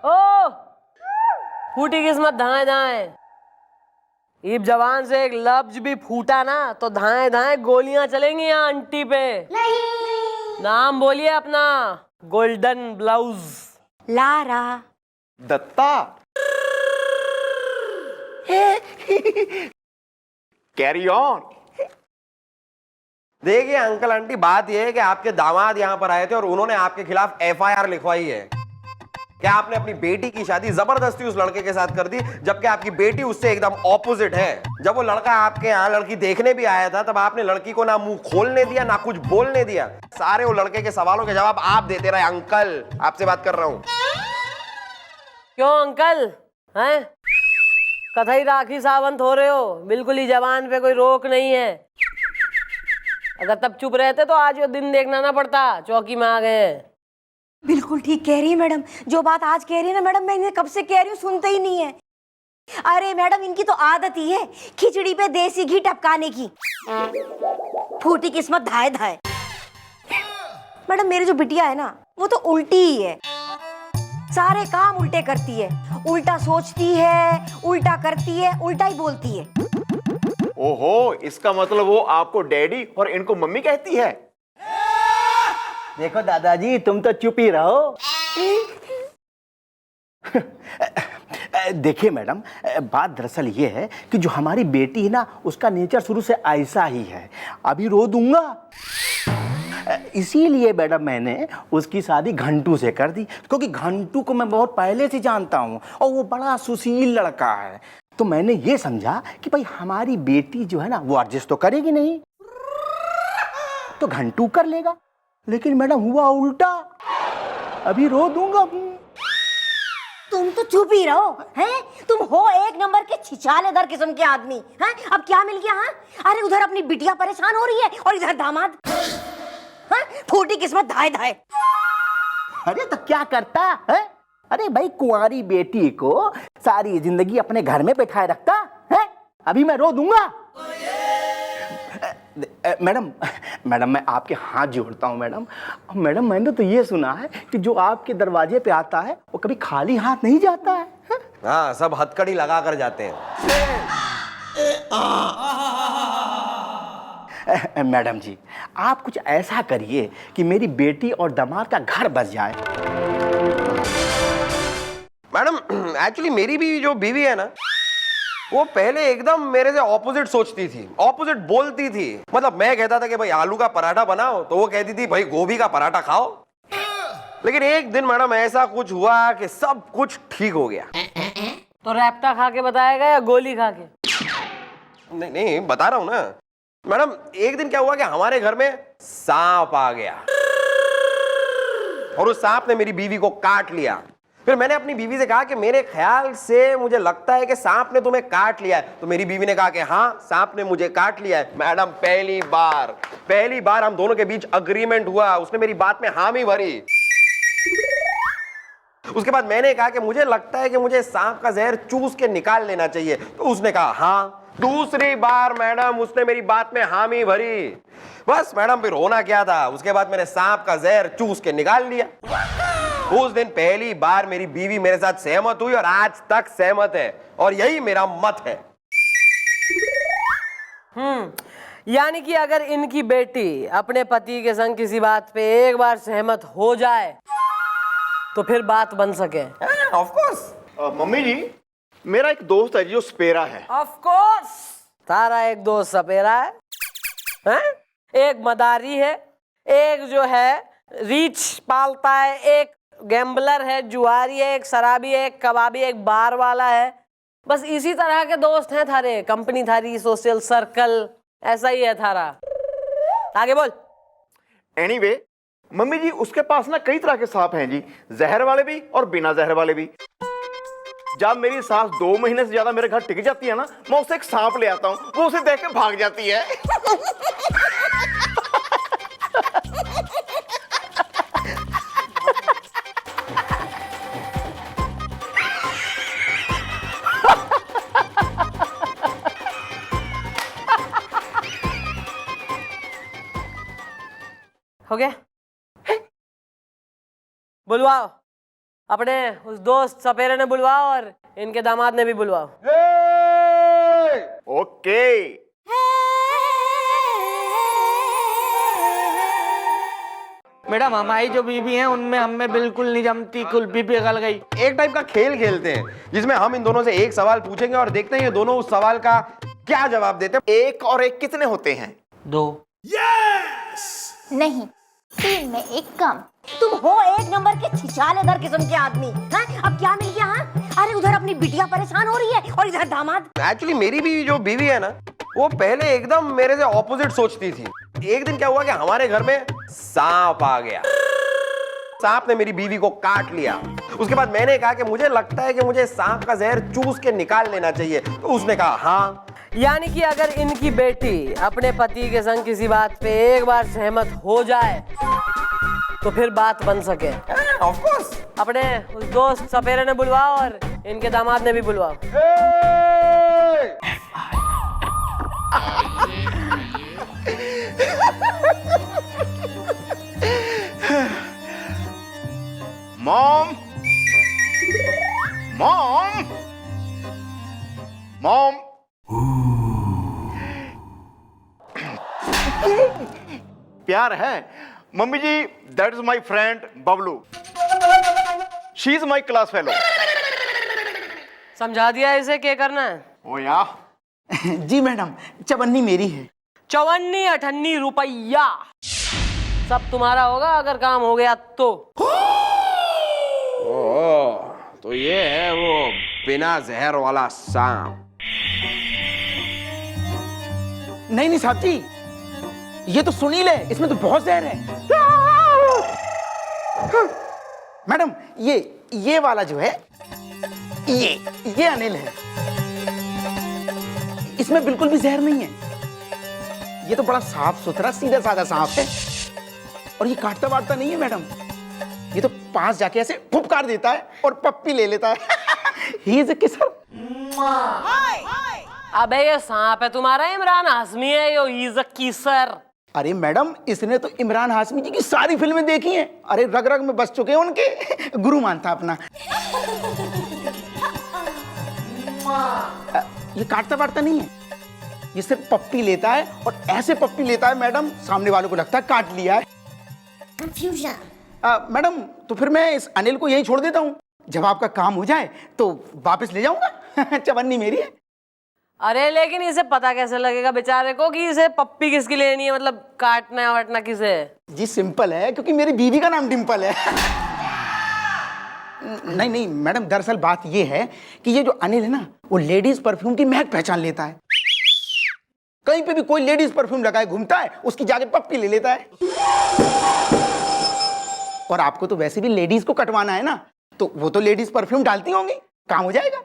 ओ फूटी किस्मत धाए धाए, इब जवान से एक लफ्ज भी फूटा ना तो धाए धाए गोलियां चलेंगी यहाँ आंटी पे। नहीं। नाम बोलिए अपना। Golden blouse. Lara. Datta. Carry on. देखिए अंकल आंटी, बात यह है कि आपके दामाद यहाँ पर आए थे और उन्होंने आपके खिलाफ FIR लिखवाई है। क्या आपने अपनी बेटी की शादी जबरदस्ती उस लड़के के साथ कर दी, जबकि आपकी बेटी उससे एकदम ऑपोजिट है। जब वो लड़का आपके यहाँ लड़की देखने भी आया था तब आपने लड़की को ना मुंह खोलने दिया ना कुछ बोलने दिया, सारे वो लड़के के सवालों के जवाब आप देते रहे। अंकल आपसे बात कर रहा हूँ। क्यों अंकल हैं? कथई राखी सावंत हो रहे हो, बिल्कुल ही जवान पे कोई रोक नहीं है। अगर तब चुप रहते तो आज वो दिन देखना ना पड़ता, चौकी में आ गए। बिल्कुल ठीक कह रही है मैडम, जो बात आज कह रही है ना मैडम, मैं इन्हें कब से कह रही हूँ, सुनते ही नहीं है। अरे मैडम इनकी तो आदत ही है खिचड़ी पे देसी घी टपकाने की। फूटी किस्मत धाए धाए। मैडम मेरी जो बिटिया है ना वो तो उल्टी ही है, सारे काम उल्टे करती है, उल्टा सोचती है, उल्टा करती है, उल्टा ही बोलती है। ओहो, इसका मतलब वो आपको डैडी और इनको मम्मी कहती है। देखो दादाजी, तुम तो चुप ही रहो। देखिए मैडम, बात दरअसल ये है कि जो हमारी बेटी है ना, उसका नेचर शुरू से ऐसा ही है, अभी रो दूंगा। इसीलिए मैडम मैंने उसकी शादी घंटू से कर दी, क्योंकि घंटू को मैं बहुत पहले से जानता हूँ और वो बड़ा सुशील लड़का है। तो मैंने ये समझा कि भाई हमारी बेटी जो है ना, वो एडजस्ट तो करेगी नहीं, तो घंटू कर लेगा। लेकिन मैडम हुआ उल्टा, अभी रो दूंगा। तुम तो चुप ही रहो, हैं? तुम हो एक नंबर के छिछालेदार किस्म के आदमी, हैं? अब क्या मिल गया, हाँ? अरे उधर अपनी बिटिया परेशान हो रही है और इधर दामाद, हाँ? फूटी किस्मत धाए धाए। अरे तो क्या करता है? अरे भाई कुंवारी बेटी को सारी जिंदगी अपने घर में बैठाए रखता है, अभी मैं रो दूंगा। मैडम मैं आपके हाथ जोड़ता हूँ मैडम। मैडम मैंने तो ये सुना है कि जो आपके दरवाजे पे आता है वो कभी खाली हाथ नहीं जाता है। हाँ, सब हथकड़ी लगा कर जाते हैं। मैडम जी, आप कुछ ऐसा करिए कि मेरी बेटी और दामाद का घर बस जाए। मैडम एक्चुअली मेरी भी जो बीवी है ना, वो पहले एकदम मेरे से ऑपोजिट सोचती थी, ऑपोजिट बोलती थी। मतलब मैं कहता था कि भाई आलू का पराठा बनाओ, तो वो कहती थी भाई गोभी का पराठा खाओ। लेकिन एक दिन मैडम ऐसा कुछ हुआ कि सब कुछ ठीक हो गया। तो रैप्टा खा के बताएगा या गोली खा के? नहीं नहीं, बता रहा हूं ना मैडम। एक दिन क्या हुआ कि हमारे घर में सांप आ गया और उस सांप ने मेरी बीवी को काट लिया। फिर मैंने अपनी बीवी से कहा कि मेरे ख्याल से मुझे लगता है कि सांप ने तुम्हें काट लिया है। तो मेरी बीवी ने कहा कि हाँ, सांप ने मुझे काट लिया है। मैडम पहली बार हम दोनों के बीच अग्रीमेंट हुआ, उसने मेरी बात में हामी भरी। उसके बाद मैंने कहा कि मुझे लगता है कि मुझे सांप का जहर चूस के निकाल लेना चाहिए। तो उसने कहा हाँ। दूसरी बार मैडम उसने मेरी बात में हामी भरी। बस मैडम फिर होना क्या था, उसके बाद मैंने सांप का जहर चूस के निकाल लिया। उस दिन पहली बार मेरी बीवी मेरे साथ सहमत हुई और आज तक सहमत है, और यही मेरा मत है। यानी कि अगर इनकी बेटी अपने पति के संग किसी बात पे एक बार सहमत हो जाए तो फिर बात बन सके। Of course. मम्मी जी, मेरा एक दोस्त है जो सपेरा है। ऑफ कोर्स, तारा एक दोस्त सपेरा है, हैं? एक मदारी है, एक जो है रीछ पालता है, एक गैम्बलर है, जुआरी है, एक शराबी है, एक कबाबी, एक बार वाला है। बस इसी तरह के दोस्त हैं थारे, कंपनी थारी, सोशल सर्कल ऐसा ही है थारा। आगे बोल। एनीवे, मम्मी जी उसके पास ना कई तरह के सांप हैं जी, जहर वाले भी और बिना जहर वाले भी। जब मेरी सास 2 महीने से ज्यादा मेरे घर टिक जाती है ना, मैं उसे एक सांप ले आता हूँ, वो उसे देख के भाग जाती है। हो गया? बुलवाओ अपने उस दोस्त सपेरे ने, बुलवाओ और इनके दामाद ने भी बुलवाओ। ओके। मैडम हमारी जो बीवी हैं उनमें हमें बिल्कुल नहीं जमती, कुल्फी पिघल गई। एक टाइप का खेल खेलते हैं जिसमें हम इन दोनों से एक सवाल पूछेंगे और देखते हैं ये दोनों उस सवाल का क्या जवाब देते हैं। 1 और 1 कितने होते हैं? 2। नहीं, 3 में 1 कम। तुम हो एक नंबर के छिछालेदार किस्म के आदमी, हैं? अब क्या मिल गया, हाँ? अरे उधर अपनी बिटिया परेशान हो रही है और इधर दामाद। एक्चुअली मेरी भी जो बीवी है ना, वो पहले एकदम मेरे से ऑपोजिट सोचती थी। एक दिन क्या हुआ कि हमारे घर में सांप आ गया। सांप ने मेरी बीवी को काट लिया। उसके बाद मैंने कहा कि मुझे लगता है कि मुझे सांप का जहर चूस के निकाल लेना चाहिए। तो उसने कहा हाँ। यानी कि अगर इनकी बेटी अपने पति के संग किसी बात पे एक बार सहमत हो जाए तो फिर बात बन सके। Of course. अपने उस दोस्त सपेरे ने बुलवाओ और इनके दामाद ने भी बुलवाओ। Mom, mom, mom. प्यार है mummy ji. That is my friend Bablu, she is my class fellow. समझा दिया इसे क्या करना है। ओ या जी मैडम, चवन्नी मेरी है। 54-58 रुपया सब तुम्हारा होगा अगर काम हो गया तो। तो ये है वो बिना जहर वाला सांप। नहीं नहीं साहब जी, ये तो सुनील है, इसमें तो बहुत जहर है। मैडम ये वाला जो है, ये अनिल है, इसमें बिल्कुल भी जहर नहीं है। ये तो बड़ा साफ सुथरा सीधा साधा सांप है, और ये काटता वाटता नहीं है मैडम। ये तो पास जाके ऐसे फुफकार देता है और पप्पी ले लेता है। He is a kisser. अबे ये सांप है तुम्हारा, इमरान हाशमी है यो, ही इज अ किसर। अरे मैडम, इसने तो इमरान हाशमी जी की सारी फिल्में देखी हैं। अरे रग रग में बस चुके हैं उनके। गुरु मानता अपना। ये काटता वाटता नहीं है, ये सिर्फ पप्पी लेता है, और ऐसे पप्पी लेता है मैडम, सामने वालों को लगता है काट लिया है। मैडम, तो फिर मैं इस अनिल को यही छोड़ देता हूँ। जब आपका काम हो जाए तो वापस ले जाऊंगा। चवन्नी मेरी है। अरे लेकिन इसे पता कैसे लगेगा बेचारे को कि इसे पप्पी किसकी लेनी है, मतलब काटना वाटना किसे है? जी सिंपल है, क्योंकि मेरी बीवी का नाम डिम्पल है। नहीं नहीं मैडम, दरअसल बात ये है कि ये जो अनिल है ना, वो लेडीज परफ्यूम की महक पहचान लेता है। कहीं पे भी कोई लेडीज परफ्यूम लगाए घूमता है, उसकी जाके पप्पी ले लेता है। और आपको तो वैसे भी लेडीज को कटवाना है ना, तो वो तो लेडीज परफ्यूम डालती होंगी, काम हो जाएगा।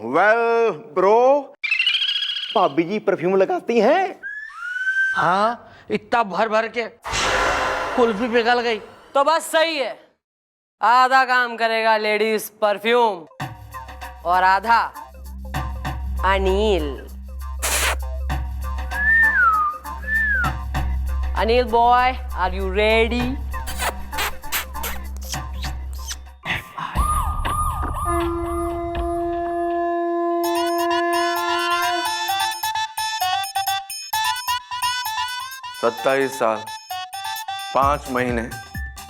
वेल ब्रो, भाभी जी परफ्यूम लगाती हैं? हाँ, इतना भर भर के कुल्फी पिघल गई। तो बस सही है, आधा काम करेगा लेडीज परफ्यूम और आधा Anil. Anil boy, are you ready? सत्ताईस साल, 5 महीने,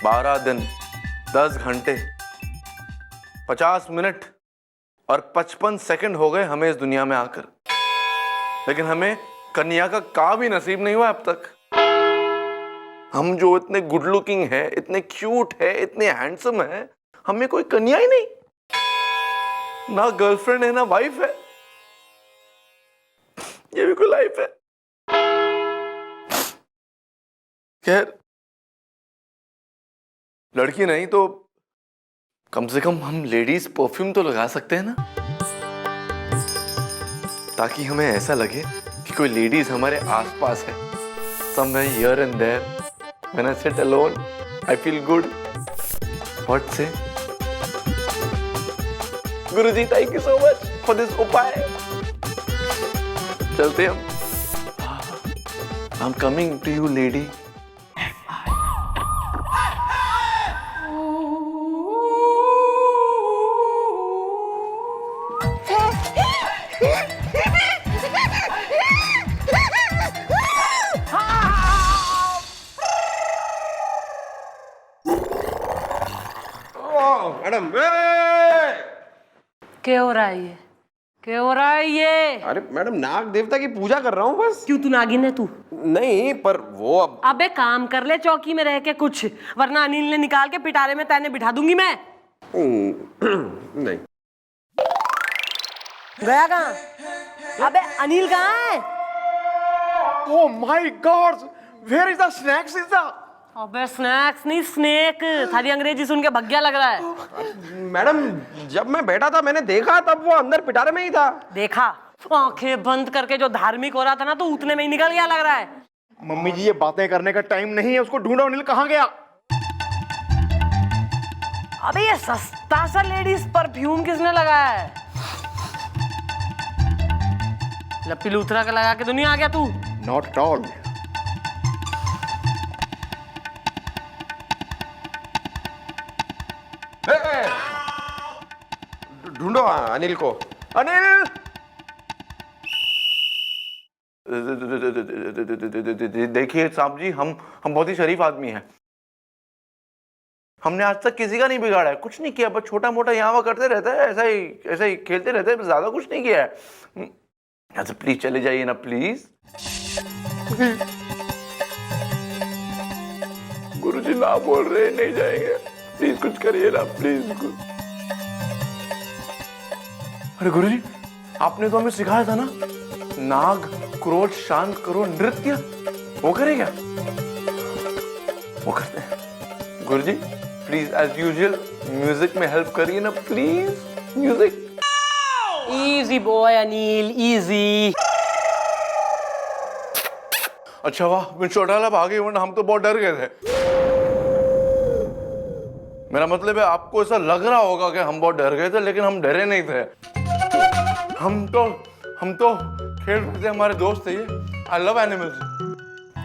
12 दिन, 10 घंटे, 50 मिनट और 55 सेकंड हो गए हमें इस दुनिया में आकर, लेकिन हमें कन्या का का भी नसीब नहीं हुआ अब तक। हम जो इतने गुड लुकिंग है, इतने क्यूट है, इतने हैंडसम है, हमें कोई कन्या ही नहीं, ना गर्लफ्रेंड है ना वाइफ है। ये भी कोई लाइफ है? खैर, लड़की नहीं तो कम से कम हम लेडीज परफ्यूम तो लगा सकते हैं ना, ताकि हमें ऐसा लगे कि कोई लेडीज हमारे आसपास है। Somewhere here and there, when I sit alone, I feel good. What say? Guruji, thank you so much for this उपाय। चलते हम। I'm coming to you, lady. Madam, क्या हो रहा है ये? क्या हो रहा है ये? अरे मैडम, नाग देवता की पूजा कर रहा हूँ बस। क्यों, तू नागिन है तू? नहीं, पर वो अब अबे काम कर ले चौकी में रह के कुछ, वरना अनिल ने निकाल के पिटारे में तैने बिठा दूंगी मैं। नहीं। गया कहाँ? अबे अनिल कहाँ है? Oh my God! Where is the snacks? Is the? अबे स्नैक्स नहीं, स्नेक। थाली अंग्रेजी सुन के भग्या लग रहा है। मैडम, जब मैं बैठा था मैंने देखा, तब वो अंदर पिटारे में ही था। देखा? आंखें बंद करके जो धार्मिक हो रहा था ना, तो उतने में ही निकल गया लग रहा है। मम्मी जी, ये बातें करने का टाइम नहीं है, उसको ढूंढो। अनिल कहाँ गया? अबे ये सस्ता सा लेडीज परफ्यूम किसने लगाया है? लप्पी लूथरा का लगा के दुनिया आ गया तू। Not at all. ढूंढो अनिल को। अनिल! देखिए साहब जी, हम बहुत ही शरीफ आदमी हैं। हमने आज तक किसी का नहीं बिगाड़ा है, कुछ नहीं किया, बस छोटा मोटा यहाँ वहाँ करते रहता है, ऐसा ही खेलते रहते हैं, ज्यादा कुछ नहीं किया है। अच्छा प्लीज चले जाइए ना प्लीज। गुरुजी ना बोल रहे, नहीं जाएंगे, प्लीज कुछ करिए ना प्लीज। अरे गुरुजी आपने तो हमें सिखाया था ना, नाग क्रोध शांत करो नृत्य, वो करेगा? वो करते हैं। गुरुजी प्लीज एज यूजुअल म्यूजिक में हेल्प करिए ना please, music. Easy boy Anil, easy. अच्छा वाह, मैं चौटाला भागे, वरना हम तो बहुत डर गए थे। मेरा मतलब है आपको ऐसा लग रहा होगा कि हम बहुत डर गए थे, लेकिन हम डरे नहीं थे। हम तो खेल रहे थे, हमारे दोस्त थे ये। I love animals.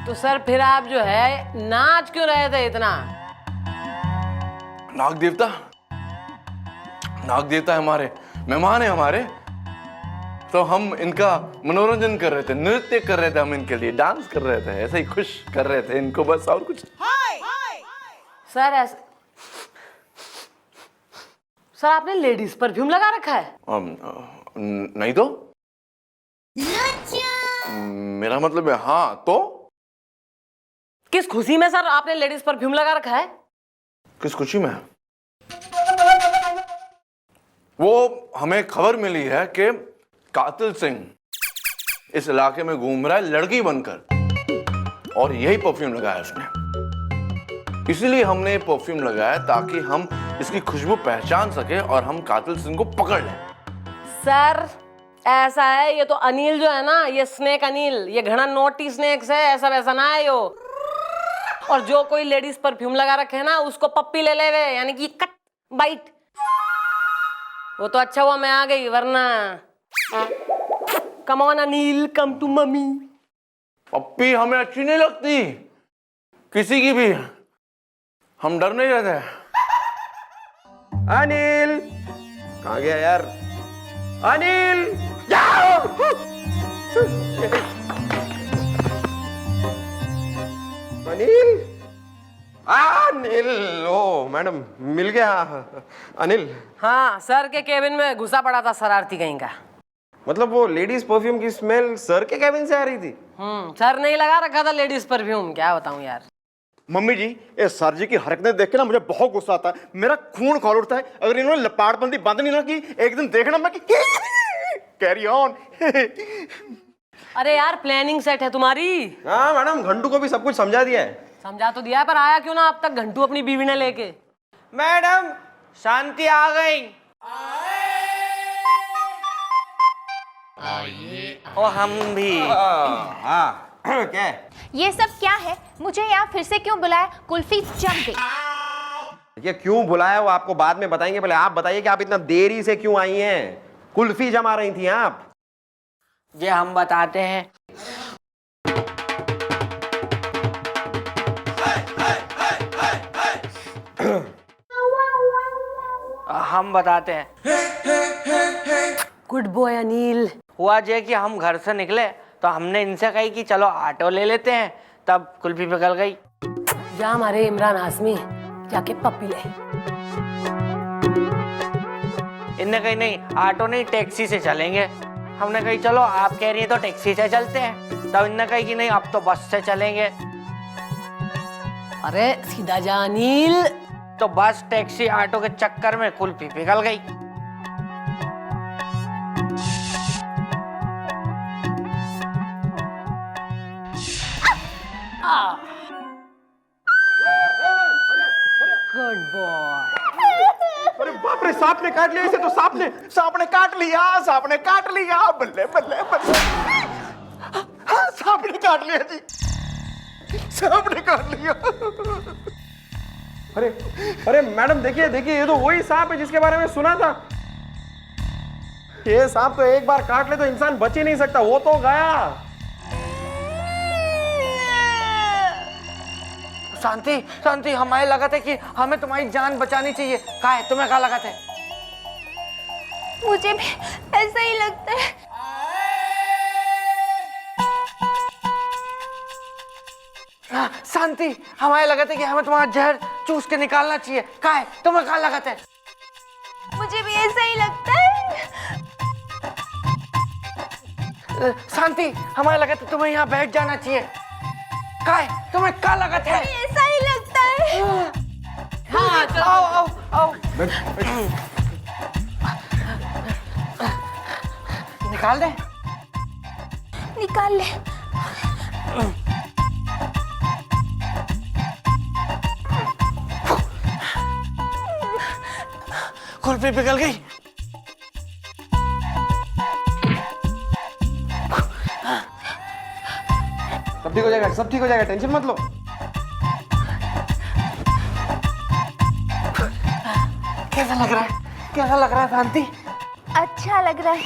तो सर फिर आप जो है नाच क्यों रहे थे इतना? नाग देवता हमारे मेहमान है हमारे, तो हम इनका मनोरंजन कर रहे थे, नृत्य कर रहे थे, हम इनके लिए डांस कर रहे थे, ऐसे ही खुश कर रहे थे इनको, बस और कुछ। सर आपने लेडीज परफ्यूम लगा रखा है? नहीं तो मेरा मतलब है हाँ तो। किस खुशी में सर आपने लेडीज परफ्यूम लगा रखा है? किस खुशी में? वो हमें खबर मिली है कि कातिल सिंह इस इलाके में घूम रहा है लड़की बनकर, और यही परफ्यूम लगाया उसने। इसीलिए हमने परफ्यूम लगाया ताकि हम इसकी खुशबू पहचान सके और हम कातिल सिंह को पकड़ लें। सर ऐसा है, ये तो अनिल जो है ना, ये स्नेक अनिल, ये घना नोटी स्नेक्स है, ऐसा वैसा ना है यो। और जो कोई लेडीज परफ्यूम लगा रखे है ना, उसको पप्पी ले लेवे, यानी कि कट बाइट। वो तो अच्छा हुआ मैं आ गई, वरना come on Anil, come to mummy. पप्पी हमें अच्छी नहीं लगती किसी की भी, हम डर नहीं रहते। अनिल कहाँ गया यार? अनिल अनिल अनिल, ओ मैडम मिल गया अनिल। हाँ सर के केबिन में घुसा पड़ा था शरारती कहीं का। मतलब वो लेडीज परफ्यूम की स्मेल सर के केबिन से आ रही थी? सर नहीं लगा रखा था लेडीज परफ्यूम, क्या बताऊं यार। मम्मी जी, ये सर जी की हरकतें देख के ना मुझे बहुत गुस्सा आता है, मेरा खून खौल उठता है। अगर इन्होंने लपाटबंदी बंद नहीं ना की, एक दिन देखना मैं कि कैरी ऑन। अरे यार प्लानिंग सेट है तुम्हारी। हाँ मैडम, घंटू को भी सब कुछ समझा दिया है। समझा तो दिया है, पर आया क्यों ना अब तक घंटू अपनी बीवी ने लेके? मैडम शांति आ गई। और हम भी। हाँ क्या है? ये सब क्या है? मुझे यहाँ फिर से क्यों बुलाया? कुल्फी जम गई। ये क्यों बुलाया वो आपको बाद में बताएंगे, पहले आप बताइए कि आप इतना देरी से क्यों आई हैं? कुल्फी जमा रही थी आप? ये हम बताते हैं। हम बताते हैं। Good boy Anil. हुआ जे कि हम घर से निकले तो हमने इनसे कही कि चलो ऑटो ले लेते हैं, तब कुल्फी पिघल गई। जा हमारे इमरान हाशमी, जाके पप्पी ले। इनने कही नहीं ऑटो नहीं टैक्सी से चलेंगे। हमने कही चलो आप कह रही है तो टैक्सी से चलते हैं। तब इनने कही कि नहीं अब तो बस से चलेंगे। अरे सीधा जा अनिल। तो बस टैक्सी ऑटो के चक्कर में कुल्फी पिघल गई। Good boy. अरे बाप रे, सांप ने काट लिया इसे तो। सांप ने काट लिया, सांप ने काट लिया। बल्ले बल्ले बल्ले, हाँ, सांप ने काट लिया जी, सांप ने काट लिया। अरे अरे मैडम देखिए देखिए, ये तो वही सांप है जिसके बारे में सुना था। ये सांप तो एक बार काट ले तो इंसान बच ही नहीं सकता, वो तो गया। शांति शांति, हमें लगा था कि हमें तुम्हारी जान बचानी चाहिए। क्या है, तुम्हें क्या लगा था? मुझे भी ऐसा ही लगता है। शांति, हमें लगा था कि हमें तुम्हारा जहर चूस के निकालना चाहिए। क्या है, तुम्हें क्या लगता है? मुझे भी ऐसा ही लगता है। शांति, हमें लगा था तुम्हें यहाँ बैठ जाना चाहिए। क्या है, तुम्हें क्या लगता है? ऐसा ही लगता है। हाँ चलो। आओ आओ आओ, निकाल दे। निकाल ले। कुल्फी पिघल गई। सब ठीक हो जाएगा, सब ठीक हो जाएगा, टेंशन मत लो। कैसा लग रहा है? कैसा लग रहा है शांति? अच्छा लग रहा है।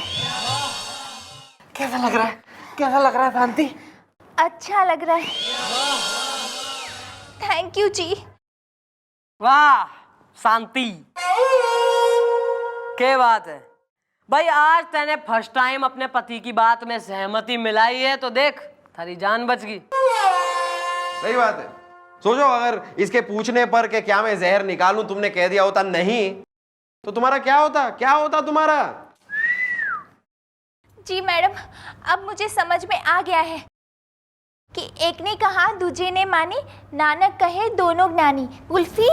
कैसा लग रहा है? कैसा लग रहा है शांति? अच्छा लग रहा है। थैंक यू जी। वाह शांति, क्या बात है भाई, आज तैने फर्स्ट टाइम अपने पति की बात में सहमति मिलाई है तो देख थारी जान बच गई। सही बात है। सोचो अगर इसके पूछने पर कि क्या मैं जहर निकालूं तुमने कह दिया होता नहीं, तो तुम्हारा क्या होता? क्या होता तुम्हारा? जी मैडम, अब मुझे समझ में आ गया है कि एक ने कहा दूजे ने मानी, नानक कहे दोनों ज्ञानी। कुल्फी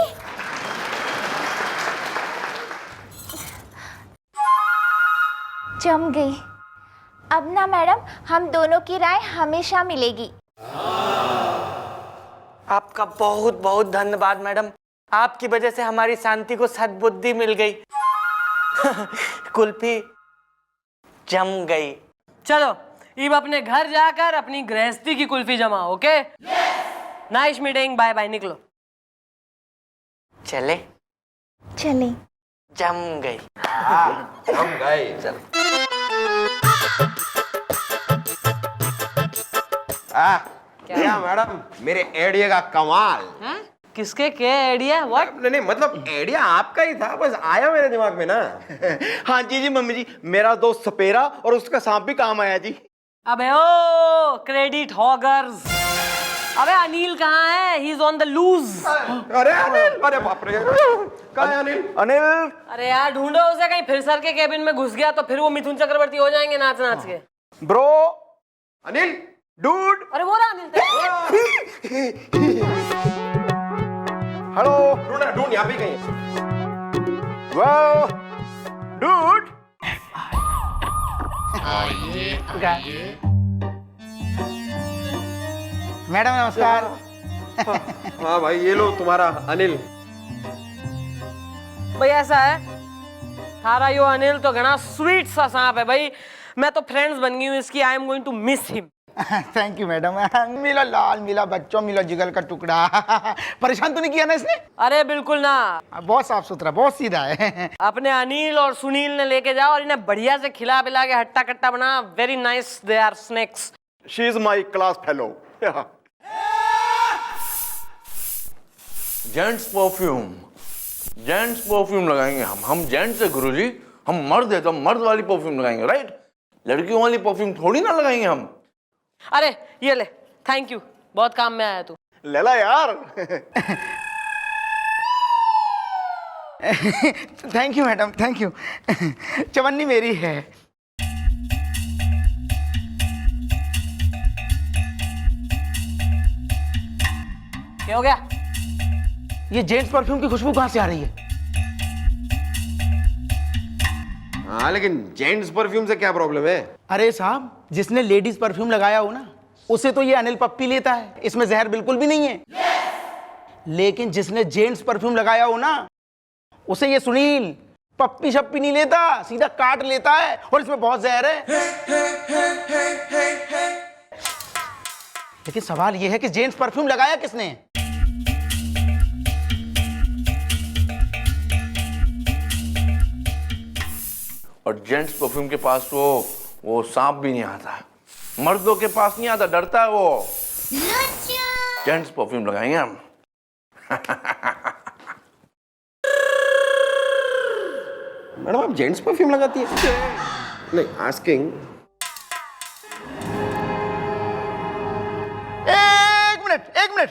जम गई। अब ना मैडम, हम दोनों की राय हमेशा मिलेगी। आपका बहुत बहुत धन्यवाद मैडम, आपकी वजह से हमारी शांति को सद्बुद्धि मिल गई। कुल्फी जम गई। चलो अब अपने घर जाकर अपनी गृहस्थी की कुल्फी जमाओ। Okay, nice meeting, bye bye, निकलो। चले चले। जम गई। हम गए। चल। क्या मैडम, मेरे आइडिया का कमाल। किसके क्या आइडिया? व्हाट? नहीं नहीं, मतलब आइडिया आपका ही था, बस आया मेरे दिमाग में ना। हाँ जी मम्मी जी, मेरा दोस्त सपेरा और उसका सांप भी काम आया जी। अबे ओ क्रेडिट हॉगर्स, अबे अनिल कहाँ है? He is on the loose. अरे अनिल, अरे बाप रे, कहाँ है अनिल? अनिल, अरे यार ढूंढो उसे, कहीं फिर सर के केबिन में घुस गया तो फिर वो मिथुन चक्रवर्ती हो जाएंगे नाच नाच के। ब्रो, अनिल, डूड, अरे वो रहा अनिल। हेलो, ढूंढ ढूंढ, यहाँ भी कहीं। Wow, dude. मैडम नमस्कार। हाँ भाई, ये लो तुम्हारा अनिल। भाई ऐसा है, थारा यो अनिल तो घना स्वीट सा सांप है भाई, मैं तो फ्रेंड्स बन गई हूँ इसकी। I am going to miss him. Thank you madam. मिला लाल, मिला बच्चों, मिला जिगर का टुकड़ा। परेशान तो नहीं किया ना इसने? अरे बिल्कुल ना, बहुत साफ सुथरा, बहुत सीधा है। अपने अनिल और सुनील ने लेके जाओ और इन्हें बढ़िया से खिला पिला के हट्टा कट्टा बना। Very nice, they are snakes. She is my class fellow. Gents perfume लगाएंगे हम जेंट्स है गुरुजी, हम मर्द है तो हम मर्द वाली परफ्यूम लगाएंगे, राइट? लड़कियों वाली परफ्यूम थोड़ी ना लगाएंगे हम। अरे ये ले, थैंक यू, बहुत काम में आया तू। ले ला यार। Thank you madam, thank you. चवन्नी मेरी है। क्या हो गया? ये जेंट्स परफ्यूम की खुशबू कहाँ से आ रही है? हाँ, लेकिन जेंट्स परफ्यूम से क्या प्रॉब्लम है? अरे साहब, जिसने लेडीज परफ्यूम लगाया हो ना, उसे तो ये अनिल पप्पी लेता है, इसमें जहर बिल्कुल भी नहीं है। लेकिन जिसने जेंट्स परफ्यूम लगाया हो ना, उसे ये सुनील पप्पी शप्पी नहीं लेता, सीधा काट लेता है, और इसमें बहुत जहर है। लेकिन सवाल यह है कि जेंट्स परफ्यूम लगाया किसने? और जेंट्स परफ्यूम के पास वो सांप भी नहीं आता है, मर्दों के पास नहीं आता, डरता है वो। जेंट्स परफ्यूम लगाएंगे हम। मैडम आप जेंट्स परफ्यूम लगाती है? नहीं, आस्किंग। एक मिनट,